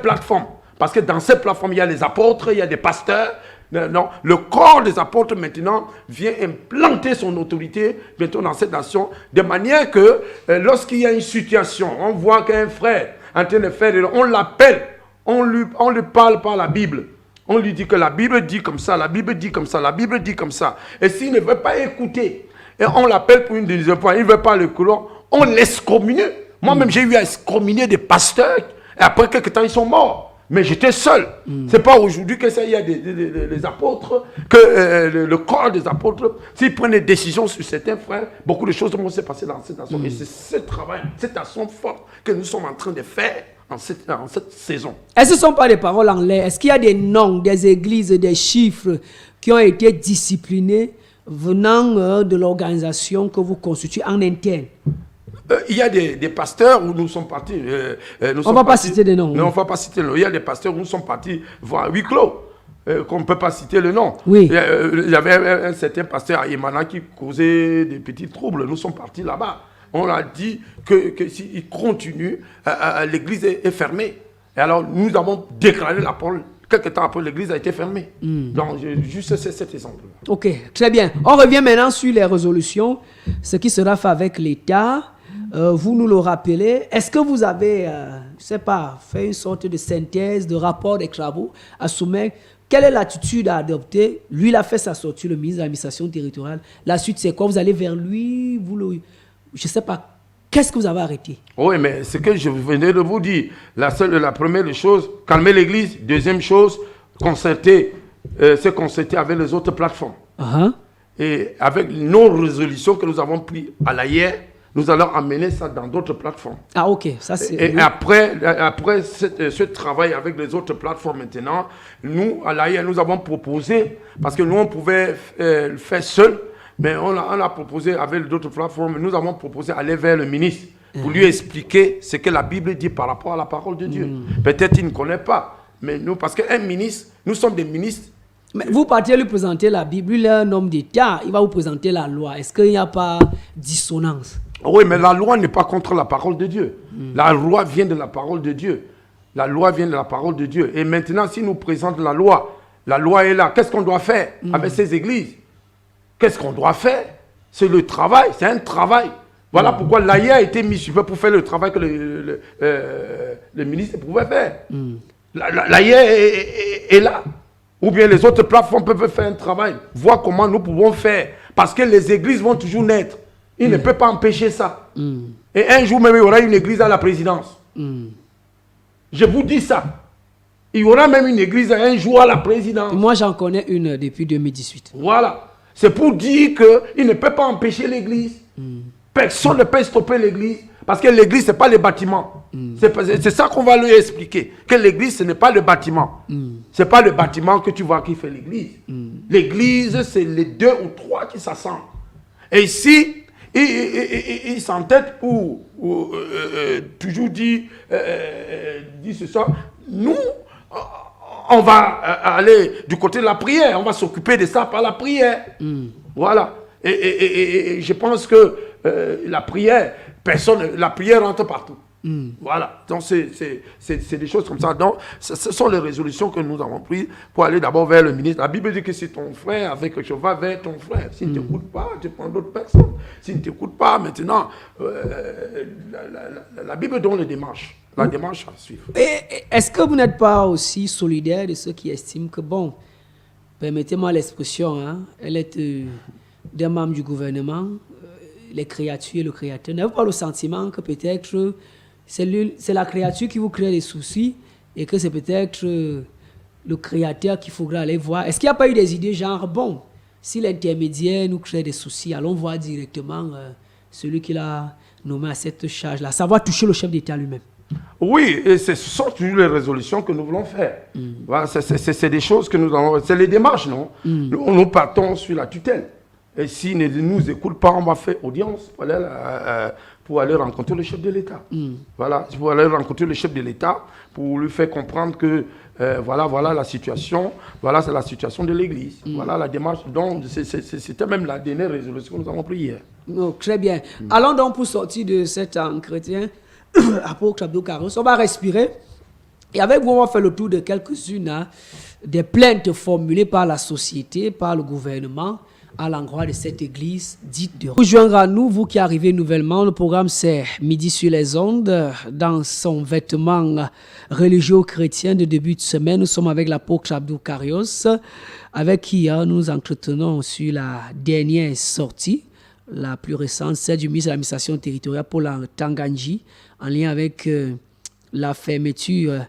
plateforme, parce que dans cette plateforme, il y a les apôtres, il y a des pasteurs. Non, le corps des apôtres maintenant vient implanter son autorité bientôt dans cette nation, de manière que lorsqu'il y a une situation, on voit qu'un frère est en train de faire, on l'appelle, on lui parle par la Bible. On lui dit que la Bible dit comme ça, la Bible dit comme ça, la Bible dit comme ça. Et s'il ne veut pas écouter, et on l'appelle pour une deuxième fois, il ne veut pas le couloir, on l'excommunie. Moi-même, j'ai eu à excommunier des pasteurs, et après quelques temps, ils sont morts. Mais j'étais seul. C'est pas aujourd'hui que ça y a des apôtres, que le corps des apôtres, s'ils prennent des décisions sur certains frères, beaucoup de choses vont se passer dans cette nation. Et c'est ce travail, cette action forte que nous sommes en train de faire en cette saison. Est-ce que ce ne sont pas des paroles en l'air? Est-ce qu'il y a des noms, des églises, des chiffres qui ont été disciplinés venant de l'organisation que vous constituez en interne? Il y a des pasteurs où nous sommes partis. On ne va pas citer des noms. Non, on ne va pas citer le nom. Il y a des pasteurs où nous sommes partis voir huis clos. Qu'on ne peut pas citer le nom. Oui. Il y avait un certain pasteur à Yémana qui causait des petits troubles. Nous sommes partis là-bas. On a dit que s'il continue, l'église est fermée. Et alors, nous avons déclaré la parole. Quelques temps après, l'église a été fermée. Donc, juste cet exemple. Ok, très bien. On revient maintenant sur les résolutions. Ce qui sera fait avec l'État. Vous nous le rappelez. Est-ce que vous avez, je ne sais pas, fait une sorte de synthèse, de rapport des travaux à soumettre Quelle est l'attitude à adopter? Lui, il a fait sa sortie, le ministre de l'administration territoriale. La suite, c'est quoi? Vous allez vers lui, je ne sais pas. Qu'est-ce que vous avez arrêté? Oui, mais ce que je venais de vous dire, la première chose, calmer l'église. Deuxième chose, se concerter avec les autres plateformes. Et avec nos résolutions que nous avons prises à l'AIR, nous allons amener ça dans d'autres plateformes. Ah, ok. Ça, c'est... Et après ce travail avec les autres plateformes maintenant, nous, à l'AIR, nous avons proposé, parce que nous, on pouvait le faire seul, mais on a proposé avec d'autres plateformes, nous avons proposé aller vers le ministre pour lui expliquer ce que la Bible dit par rapport à la parole de Dieu. Peut-être qu'il ne connaît pas, mais nous, parce qu'un ministre, nous sommes des ministres. Mais vous partez lui présenter la Bible, il est un homme d'État, il va vous présenter la loi. Est-ce qu'il n'y a pas dissonance? Oui, mais la loi n'est pas contre la parole de Dieu. La loi vient de la parole de Dieu. La loi vient de la parole de Dieu. Et maintenant, si nous présente la loi est là. Qu'est-ce qu'on doit faire avec ces églises? Qu'est-ce qu'on doit faire? C'est le travail, c'est un travail. Voilà pourquoi l'AIR a été mis sur pied pour faire le travail que le ministre pouvait faire. L'AIR est là. Ou bien les autres plateformes peuvent faire un travail, voir comment nous pouvons faire. Parce que les églises vont toujours naître. Ils ne peuvent pas empêcher ça. Et un jour même, il y aura une église à la présidence. Je vous dis ça. Il y aura même une église un jour à la présidence. Moi, j'en connais une depuis 2018. Voilà. C'est pour dire qu'il ne peut pas empêcher l'église. Personne ne peut stopper l'église. Parce que l'église, ce n'est pas les bâtiments. C'est ça qu'on va lui expliquer. Que l'église, ce n'est pas le bâtiment. Ce n'est pas le bâtiment que tu vois qui fait l'église. L'église, c'est les 2 ou 3 qui s'assemblent. Et ici, il s'entête pour toujours dire ce soir, nous, on va aller du côté de la prière. On va s'occuper de ça par la prière. Voilà. Et je pense que la prière rentre partout. Voilà. Donc, c'est des choses comme ça. Donc, ce sont les résolutions que nous avons prises pour aller d'abord vers le ministre. La Bible dit que c'est ton frère avec quelque chose, va vers ton frère. S'il ne t'écoute pas, tu prends d'autres personnes. S'il ne t'écoute pas, maintenant, la Bible donne les démarches. La démarche à suivre. Est-ce que vous n'êtes pas aussi solidaire de ceux qui estiment que, bon, permettez-moi l'expression, hein, elle est des membres du gouvernement, les créatures et le créateur. N'avez-vous pas le sentiment que peut-être c'est la créature qui vous crée des soucis et que c'est peut-être le créateur qu'il faudra aller voir? Est-ce qu'il n'y a pas eu des idées genre, bon, si l'intermédiaire nous crée des soucis, allons voir directement celui qui l'a nommé à cette charge-là, savoir toucher le chef d'État lui-même? Oui, et ce sont toujours les résolutions que nous voulons faire. Voilà, c'est des choses que nous avons... C'est les démarches, non? Nous partons sur la tutelle. Et s'ils ne nous écoutent pas, on va faire audience pour aller rencontrer le chef de l'État. Voilà, pour aller rencontrer le chef de l'État, pour lui faire comprendre que voilà la situation, voilà c'est la situation de l'Église. Voilà la démarche. Donc, c'était même la dernière résolution que nous avons prise hier. Oh, très bien. Allons donc pour sortir de cet chrétien. Apôtre Abdou Karos, on va respirer et avec vous on va faire le tour de quelques-unes des plaintes formulées par la société, par le gouvernement à l'endroit de cette église dite de... Vous joindre à nous, vous qui arrivez nouvellement, le programme c'est Midi sur les ondes, dans son vêtement religieux chrétien de début de semaine. Nous sommes avec l'apôtre Abdou Karos, avec qui nous entretenons sur la dernière sortie, la plus récente, celle du ministre de l'administration territoriale Paul Tanganji, en lien avec la fermeture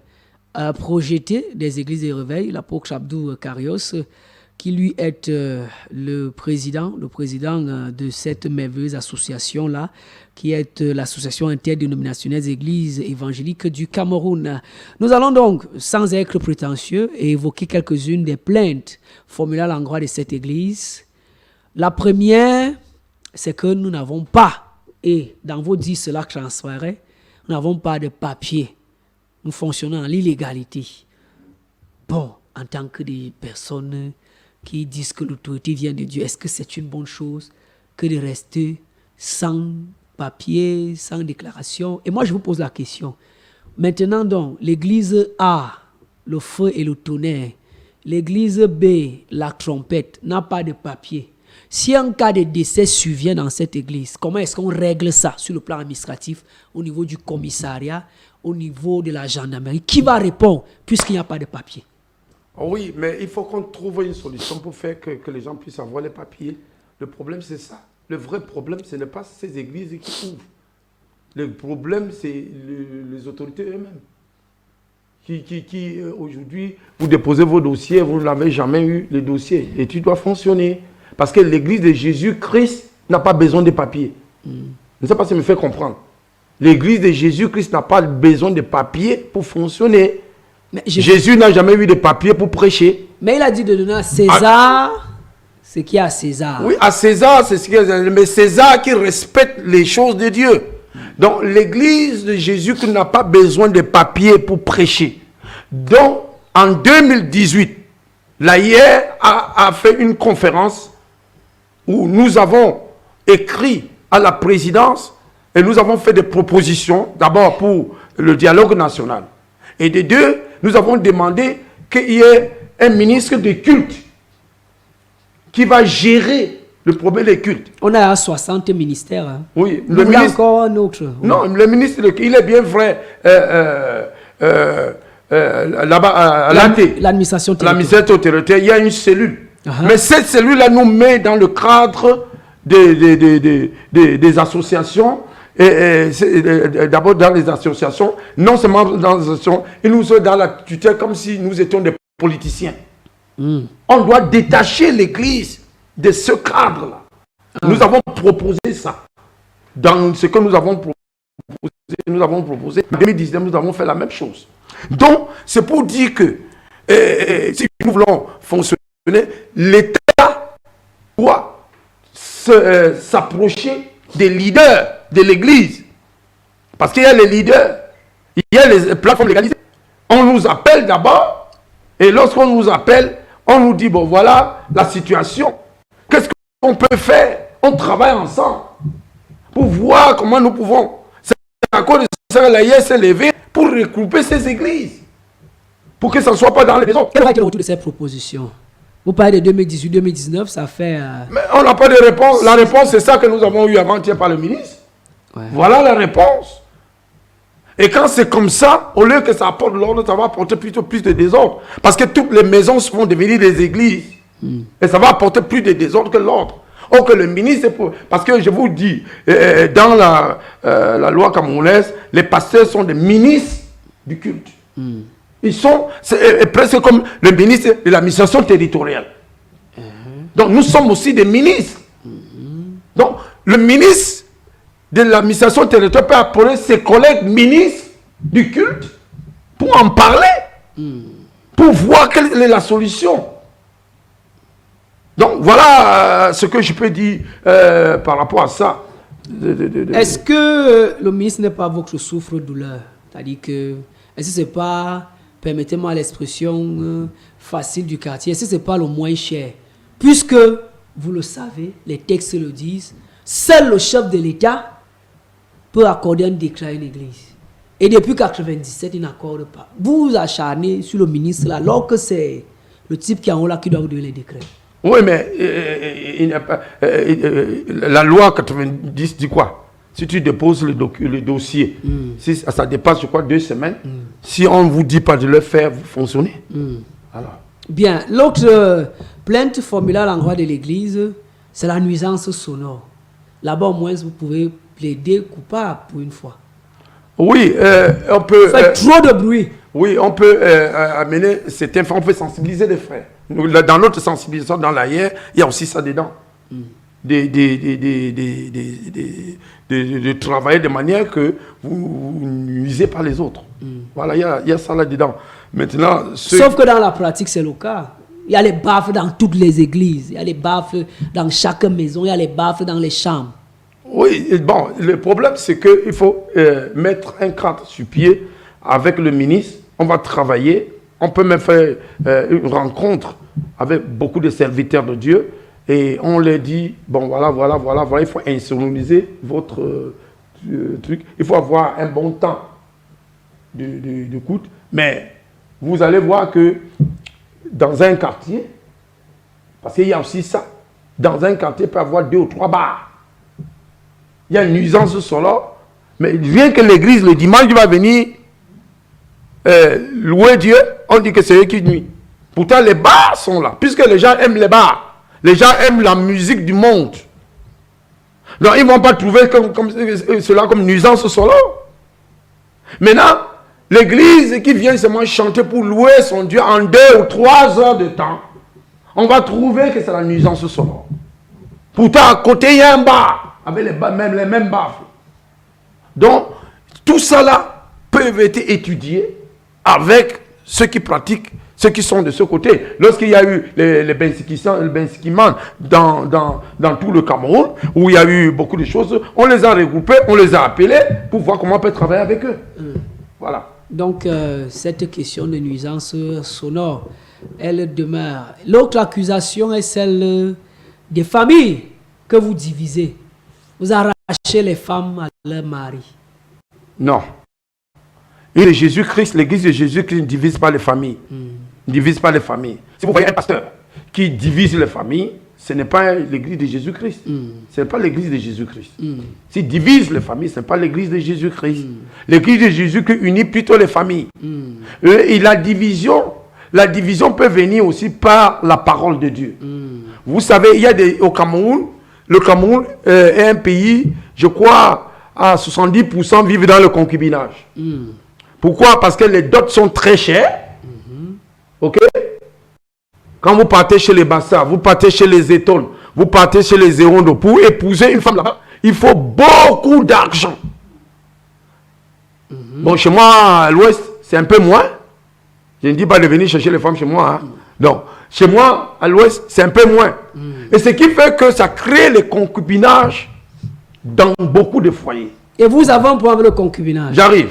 projetée des églises de réveil, l'apôtre Abdou Karos, qui lui est le président de cette merveilleuse association-là, qui est l'association interdénominationnelle des églises évangéliques du Cameroun. Nous allons donc, sans être prétentieux, évoquer quelques-unes des plaintes formulées à l'endroit de cette église. La première, c'est que nous n'avons pas, et dans vos dits cela transparaît, nous n'avons pas de papier. Nous fonctionnons en l'illégalité. Bon, en tant que des personnes qui disent que l'autorité vient de Dieu, est-ce que c'est une bonne chose que de rester sans papier, sans déclaration? Et moi, je vous pose la question. Maintenant donc, l'église A, le feu et le tonnerre. L'église B, la trompette, n'a pas de papier. Si un cas de décès survient dans cette église, comment est-ce qu'on règle ça sur le plan administratif, au niveau du commissariat, au niveau de la gendarmerie? Qui va répondre puisqu'il n'y a pas de papier? Oui, mais il faut qu'on trouve une solution pour faire que les gens puissent avoir les papiers. Le problème, c'est ça. Le vrai problème, ce n'est pas ces églises qui ouvrent. Le problème, c'est les autorités eux-mêmes. Qui aujourd'hui, vous déposez vos dossiers, vous n'avez jamais eu les dossiers. Et tu dois fonctionner. Parce que l'église de Jésus-Christ n'a pas besoin de papiers. Je ne sais pas si ça me fait comprendre. L'église de Jésus-Christ n'a pas besoin de papiers pour fonctionner. Mais Jésus n'a jamais eu de papiers pour prêcher. Mais il a dit de donner à César ce qui est à César. Oui, à César, c'est ce qui est. Mais César qui respecte les choses de Dieu. Donc, l'église de Jésus qui n'a pas besoin de papiers pour prêcher. Donc, en 2018, l'AIR a fait une conférence où nous avons écrit à la présidence et nous avons fait des propositions, d'abord pour le dialogue national. Et de deux, nous avons demandé qu'il y ait un ministre de culte qui va gérer le problème des cultes. On a 60 ministères. Hein. Oui, le ministre... encore un autre. Oui. Non, le ministre, il est bien vrai. Là-bas, à l'administration territoriale, il y a une cellule. Mais cette cellule-là nous met dans le cadre des associations. D'abord dans les associations, non seulement dans les associations, ils nous sont dans la tutelle comme si nous étions des politiciens. On doit détacher l'église de ce cadre-là. Nous avons proposé ça. Dans ce que nous avons proposé, en 2019, nous avons fait la même chose. Donc, c'est pour dire que si nous voulons fonctionner, l'État doit s'approcher des leaders de l'église. Parce qu'il y a les leaders, il y a les plateformes légalisées. On nous appelle d'abord, et lorsqu'on nous appelle, on nous dit, bon voilà la situation. Qu'est-ce qu'on peut faire? On travaille ensemble pour voir comment nous pouvons. C'est à cause de ça que l'AIR s'est levé pour regrouper ces églises. Pour que ça ne soit pas dans les maisons. Quel va être le retour de ces propositions? Vous parlez de 2018-2019, ça fait... Mais on n'a pas de réponse. La réponse, c'est ça que nous avons eu avant-hier par le ministre. Ouais. Voilà la réponse. Et quand c'est comme ça, au lieu que ça apporte l'ordre, ça va apporter plutôt plus de désordre. Parce que toutes les maisons vont devenir des églises. Et ça va apporter plus de désordre que l'ordre. Or que le ministre, parce que je vous dis, dans la loi camerounaise, les pasteurs sont des ministres du culte. Ils sont presque comme le ministre de l'administration territoriale. Donc nous sommes aussi des ministres. Donc le ministre de l'administration territoriale peut appeler ses collègues ministres du culte pour en parler, pour voir quelle est la solution. Donc voilà ce que je peux dire par rapport à ça. Est-ce que le ministre n'est pas votre souffre-douleur? C'est-à-dire que, est-ce que ce n'est pas, permettez-moi l'expression facile du quartier, est-ce que ce n'est pas le moins cher? Puisque, vous le savez, les textes le disent, seul le chef de l'État peut accorder un décret à une église. Et depuis 1997, il n'accorde pas. Vous vous acharnez sur le ministre là, alors que c'est le type qui est en haut là qui doit vous donner les décrets. Oui, mais la loi 90 dit quoi? Si tu déposes le dossier, si ça dépasse, je crois, 2 semaines, si on ne vous dit pas de le faire, vous fonctionnez. Alors. Bien, l'autre plainte formulée à l'endroit de l'église, c'est la nuisance sonore. Là-bas, au moins, vous pouvez plaider coupable pour une fois. Oui, on peut... Fait trop de bruit. Oui, on peut amener certains frères, on peut sensibiliser les frères. Dans notre sensibilisation dans l'AIR, il y a aussi ça dedans. De travailler de manière que vous nuisez pas les autres. Voilà, il y a ça là-dedans. Maintenant, sauf que dans la pratique, c'est le cas. Il y a les baffes dans toutes les églises. Il y a les baffes dans chaque maison. Il y a les baffes dans les chambres. Oui, bon, le problème, c'est qu'il faut mettre un cadre sur pied avec le ministre. On va travailler. On peut même faire une rencontre avec beaucoup de serviteurs de Dieu. Et on leur dit, bon, voilà, il faut insonoriser votre truc. Il faut avoir un bon temps d'écoute. Mais vous allez voir que dans un quartier, parce qu'il y a aussi ça, dans un quartier, il peut y avoir 2 ou 3 bars. Il y a une nuisance sonore. Mais rien que l'église, le dimanche, il va venir louer Dieu, on dit que c'est eux qui nuisent. Pourtant, les bars sont là, puisque les gens aiment les bars. Les gens aiment la musique du monde. Donc, ils ne vont pas trouver cela comme nuisance solo. Maintenant, l'église qui vient seulement chanter pour louer son Dieu en 2 ou 3 heures de temps, on va trouver que c'est la nuisance sonore. Pourtant, à côté, il y a un bar, avec les mêmes baffles. Donc, tout ça là peut être étudié avec ceux qui pratiquent, ceux qui sont de ce côté. Lorsqu'il y a eu les Bensikiman dans tout le Cameroun, où il y a eu beaucoup de choses, on les a regroupés, on les a appelés pour voir comment on peut travailler avec eux. Voilà. Donc, cette question de nuisance sonore, elle demeure. L'autre accusation est celle des familles que vous divisez. Vous arrachez les femmes à leur mari. Non. Et Jésus-Christ, l'église de Jésus-Christ ne divise pas les familles. Ne divise pas les familles. Si vous voyez un pasteur qui divise les familles, ce n'est pas l'église de Jésus-Christ. Ce n'est pas l'église de Jésus-Christ. S'il divise les familles, ce n'est pas l'église de Jésus-Christ. L'église de Jésus-Christ unit plutôt les familles. Et la division peut venir aussi par la parole de Dieu. Vous savez, il y a au Cameroun, le Cameroun est un pays, je crois, à 70% vivent dans le concubinage. Pourquoi? Parce que les dots sont très chers. Ok? Quand vous partez chez les Bassa, vous partez chez les Étones, vous partez chez les Zérondo, pour épouser une femme là-bas, il faut beaucoup d'argent. Bon, chez moi, à l'ouest, c'est un peu moins. Je ne dis pas de venir chercher les femmes chez moi. Hein. Donc, chez moi, à l'ouest, c'est un peu moins. Et ce qui fait que ça crée le concubinage dans beaucoup de foyers. Et vous avez un problème de concubinage? J'arrive.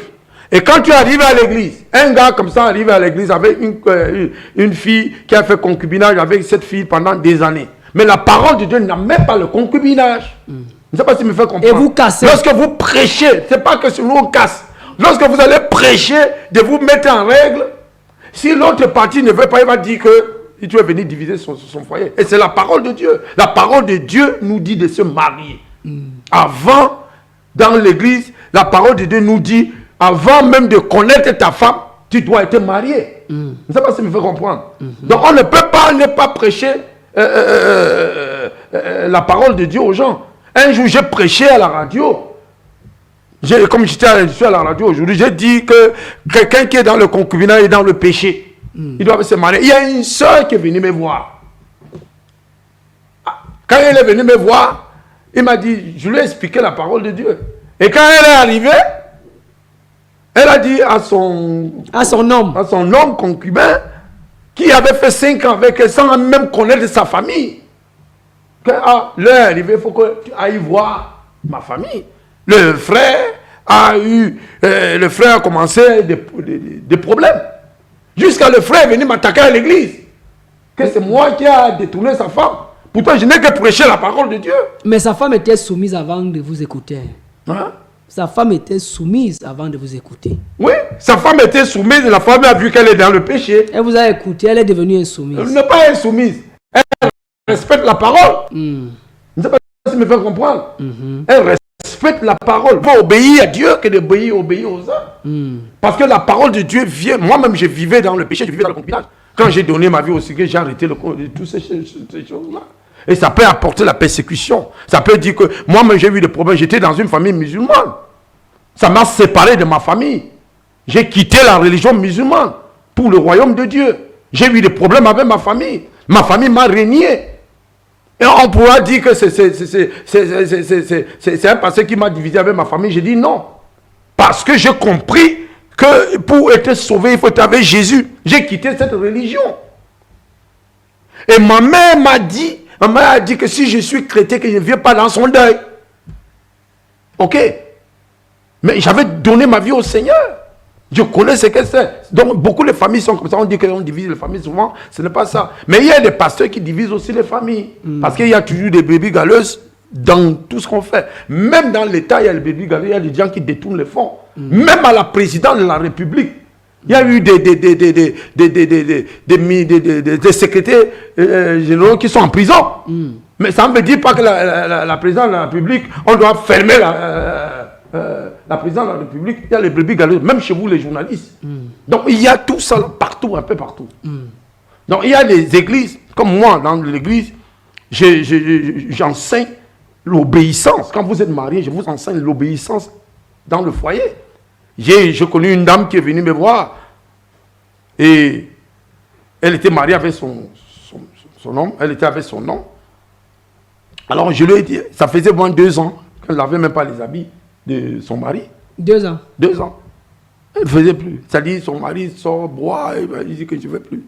Et quand tu arrives à l'église, un gars comme ça arrive à l'église avec une fille qui a fait concubinage avec cette fille pendant des années. Mais la parole de Dieu n'a même pas le concubinage. Je ne sais pas si me fait comprendre. Et vous cassez. Lorsque vous prêchez, ce n'est pas que nous on casse. Lorsque vous allez prêcher, de vous mettre en règle, si l'autre partie ne veut pas, il va dire que tu veux venir diviser son foyer. Et c'est la parole de Dieu. La parole de Dieu nous dit de se marier. Avant, dans l'église, la parole de Dieu nous dit, avant même de connaître ta femme, tu dois être marié. Je ne sais pas si me fait comprendre. Donc on ne peut pas ne pas prêcher la parole de Dieu aux gens. Un jour, j'ai prêché à la radio. Comme je suis à la radio aujourd'hui, j'ai dit que quelqu'un qui est dans le concubinage et dans le péché, il doit se marier. Il y a une soeur qui est venue me voir. Quand elle est venue me voir, il m'a dit, je lui ai expliqué la parole de Dieu. Et quand elle est arrivée, elle a dit à son homme concubin, qui avait fait 5 ans avec elle sans même connaître sa famille, que l'heure est arrivée, il faut que tu ailles voir ma famille. Le frère a commencé des problèmes. Jusqu'à le frère est venu m'attaquer à l'église. Que c'est moi qui a détourné sa femme. Pourtant, je n'ai que prêché la parole de Dieu. Mais sa femme était soumise avant de vous écouter. Hein? Sa femme était soumise avant de vous écouter. Oui, sa femme était soumise. La femme a vu qu'elle est dans le péché. Elle vous a écouté, elle est devenue insoumise. Elle n'est pas insoumise. Elle respecte la parole. Je ne sais pas si tu me fais comprendre. Elle respecte la parole. Il faut obéir à Dieu que d'obéir aux hommes. Parce que la parole de Dieu vient. Moi-même, je vivais dans le péché, je vivais dans le concubinage. Quand j'ai donné ma vie au Seigneur, j'ai arrêté toutes ces choses-là. Et ça peut apporter la persécution. Ça peut dire que moi-même, j'ai eu des problèmes. J'étais dans une famille musulmane. Ça m'a séparé de ma famille. J'ai quitté la religion musulmane pour le royaume de Dieu. J'ai eu des problèmes avec ma famille. Ma famille m'a régné. Et on pourra dire que c'est un pasteur qui m'a divisé avec ma famille. J'ai dit non. Parce que j'ai compris que pour être sauvé, il faut être avec Jésus. J'ai quitté cette religion. Et ma mère m'a dit que si je suis chrétien, que je ne viens pas dans son deuil. Ok. Mais j'avais donné ma vie au Seigneur. Je connais ce que c'est. Donc beaucoup de familles sont comme ça. On dit qu'on divise les familles souvent. Ce n'est pas ça. Mais il y a des pasteurs qui divisent aussi les familles. Parce qu'il y a toujours des brebis galeuses dans tout ce qu'on fait. Même dans l'État, il y a les brebis galeuses. Il y a des gens qui détournent les fonds. Même à la présidente de la République. Il y a eu des secrétaires généraux qui sont en prison. Mais ça ne veut dire pas que la présidente de la République, on doit fermer la présidente de la République. Il y a les brebis galeuses, même chez vous les journalistes. Donc il y a tout ça là, partout, un peu partout. Donc il y a des églises, comme moi dans l'église, j'enseigne l'obéissance. Quand vous êtes marié, je vous enseigne l'obéissance dans le foyer. J'ai connu une dame qui est venue me voir et elle était mariée avec son homme, elle était avec son nom. Alors je lui ai dit, ça faisait moins 2 ans qu'elle n'avait même pas les habits de son mari. 2 ans. 2 ans. Elle ne faisait plus. C'est-à-dire son mari sort, boit, et il dit que je ne veux plus.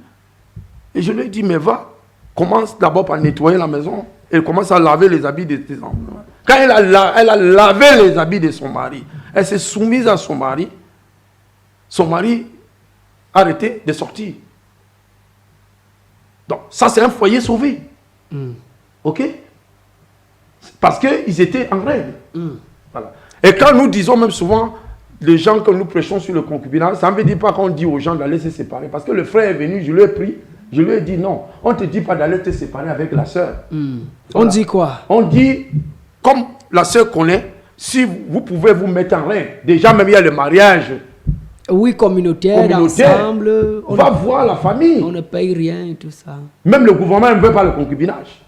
Et je lui ai dit, mais va, commence d'abord par nettoyer la maison. Elle commence à laver les habits de tes enfants. Quand elle a lavé les habits de son mari, elle s'est soumise à son mari a arrêté de sortir. Donc, ça, c'est un foyer sauvé. OK? Parce qu'ils étaient en règle. Voilà. Et quand nous disons même souvent, les gens que nous prêchons sur le concubinage, ça ne veut dire pas qu'on dit aux gens d'aller se séparer. Parce que le frère est venu, je lui ai pris, je lui ai dit non, on ne te dit pas d'aller te séparer avec la sœur. Voilà. On dit quoi? On dit, comme la sœur connaît, si vous pouvez vous mettre en règle. Déjà, même il y a le mariage. Oui, communautaire. Ensemble. On va voir la famille. On ne paye rien et tout ça. Même le gouvernement ne veut pas le concubinage.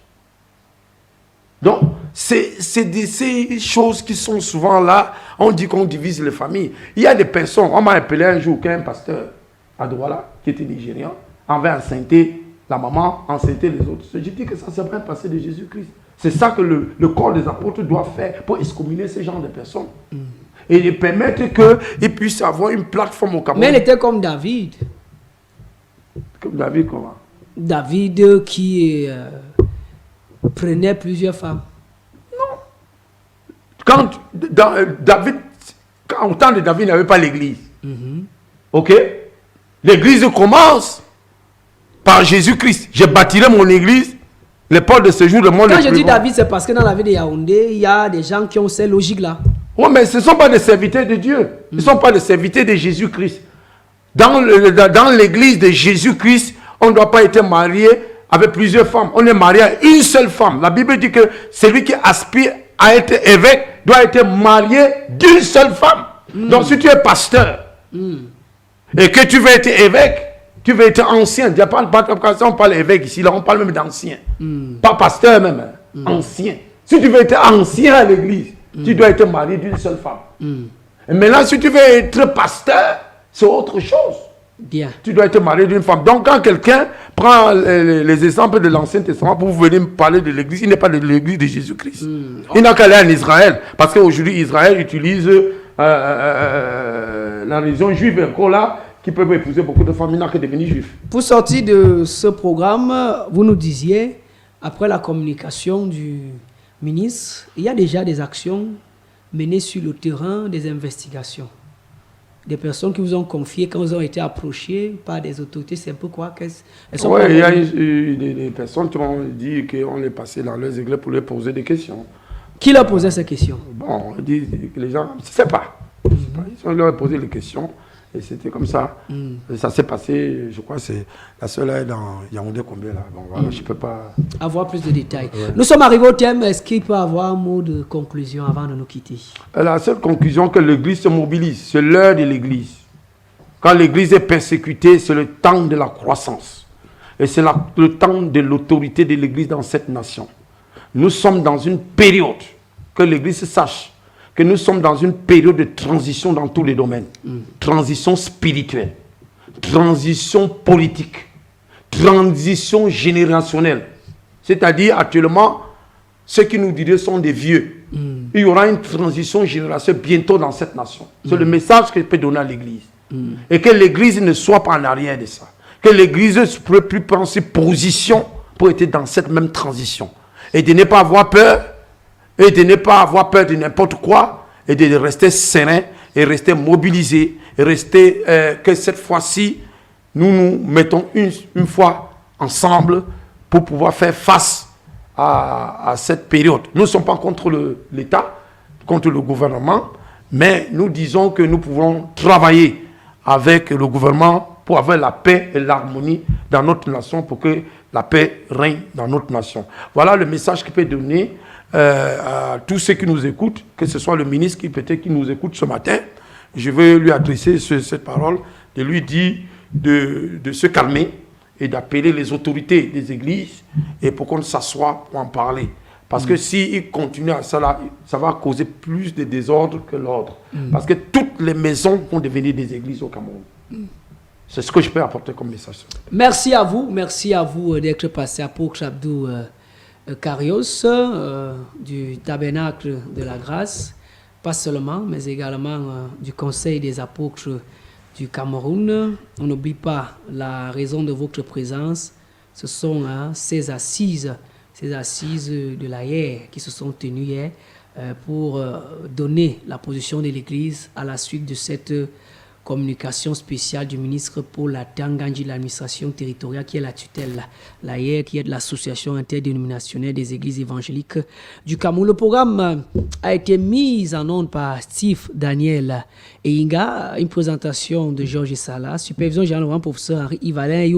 Donc, c'est ces choses qui sont souvent là. On dit qu'on divise les familles. Il y a des personnes, on m'a appelé un jour qu'un pasteur à Douala, qui était nigérian, avait enceinté la maman, enceinté les autres. Je dis que ça, c'est pas un passé de Jésus-Christ. C'est ça que le corps des apôtres doit faire pour excommunier ce genre de personnes. Et de permettre qu'ils puissent avoir une plateforme au Cameroun. Mais elle était comme David. Comme David, comment? David qui prenait plusieurs femmes. Non. Quand David, au temps de David, il n'y avait pas l'église. Ok? L'église commence par Jésus-Christ. Je bâtirai mon église. Les portes de ce jour, le monde. Quand je dis David, c'est parce que dans la ville de Yaoundé, il y a des gens qui ont ces logiques-là. Oui, mais ce ne sont pas des serviteurs de Dieu. Ils ne sont pas des serviteurs de Jésus-Christ. Dans l'église de Jésus-Christ, on ne doit pas être marié avec plusieurs femmes. On est marié à une seule femme. La Bible dit que celui qui aspire à être évêque doit être marié d'une seule femme. Donc si tu es pasteur et que tu veux être évêque, tu veux être ancien. On parle évêque ici, là on parle même d'ancien. Pas pasteur même, ancien. Si tu veux être ancien à l'église, tu dois être marié d'une seule femme. Et maintenant, si tu veux être pasteur, c'est autre chose. Bien. Tu dois être marié d'une femme. Donc, quand quelqu'un prend les exemples de l'Ancien Testament pour venir me parler de l'église, il n'est pas de l'église de Jésus-Christ. Il n'a qu'à aller en Israël. Parce qu'aujourd'hui, Israël utilise la religion juive encore là, qui peut épouser beaucoup de femmes, il n'a que devenir juif. Pour sortir de ce programme, vous nous disiez, après la communication du ministre, il y a déjà des actions menées sur le terrain, des investigations. Des personnes qui vous ont confié, quand vous ont été approchés par des autorités, c'est un peu quoi? Oui, il y a eu des personnes qui ont dit qu'on les passait dans leurs églises pour leur poser des questions. Qui leur posait ces questions? Bon, on dit que les gens ne savent pas. Ils leur ont posé les questions. Et c'était comme ça. Et ça s'est passé, je crois, c'est la seule est dans Yaoundé combien là. Bon, voilà, je ne peux pas avoir plus de détails. Ouais. Nous sommes arrivés au thème. Est-ce qu'il peut avoir un mot de conclusion avant de nous quitter? La seule conclusion, que l'église se mobilise. C'est l'heure de l'église. Quand l'église est persécutée, c'est le temps de la croissance. Et c'est le temps de l'autorité de l'église dans cette nation. Nous sommes dans une période, que l'église sache, que nous sommes dans une période de transition dans tous les domaines. Transition spirituelle, transition politique, transition générationnelle. C'est-à-dire, actuellement, ceux qui nous diraient sont des vieux. Il y aura une transition générationnelle bientôt dans cette nation. C'est le message que je peux donner à l'Église. Et que l'Église ne soit pas en arrière de ça. Que l'Église ne peut plus prendre ses positions pour être dans cette même transition. Et de ne pas avoir peur. Et de ne pas avoir peur de n'importe quoi, et de rester serein, et rester mobilisé, et rester que cette fois-ci, nous nous mettons une fois ensemble pour pouvoir faire face à cette période. Nous ne sommes pas contre l'État, contre le gouvernement, mais nous disons que nous pouvons travailler avec le gouvernement pour avoir la paix et l'harmonie dans notre nation, pour que la paix règne dans notre nation. Voilà le message qu'il peut donner à tous ceux qui nous écoutent, que ce soit le ministre qui peut-être qui nous écoute ce matin. Je vais lui adresser cette parole, de lui dire de se calmer et d'appeler les autorités des églises et pour qu'on s'assoie pour en parler. Parce que s'ils continuent à ça, là, ça va causer plus de désordre que l'ordre. Parce que toutes les maisons vont devenir des églises au Cameroun. C'est ce que je peux apporter comme message. Merci à vous d'être passé à Apôtre Abdou Karios du Tabernacle de la Grâce, pas seulement, mais également du Conseil des Apôtres du Cameroun. On n'oublie pas la raison de votre présence. Ce sont ces assises de l'AIR qui se sont tenues hier pour donner la position de l'Église à la suite de cette communication spéciale du ministre pour la Tangandji, l'administration territoriale, qui est la tutelle, l'AIR, qui est de l'association interdénominationnelle des églises évangéliques du Cameroun. Le programme a été mis en onde par Steve Daniel Eyinga, une présentation de Georges Salah, supervision générale, professeur Henri Yvalin et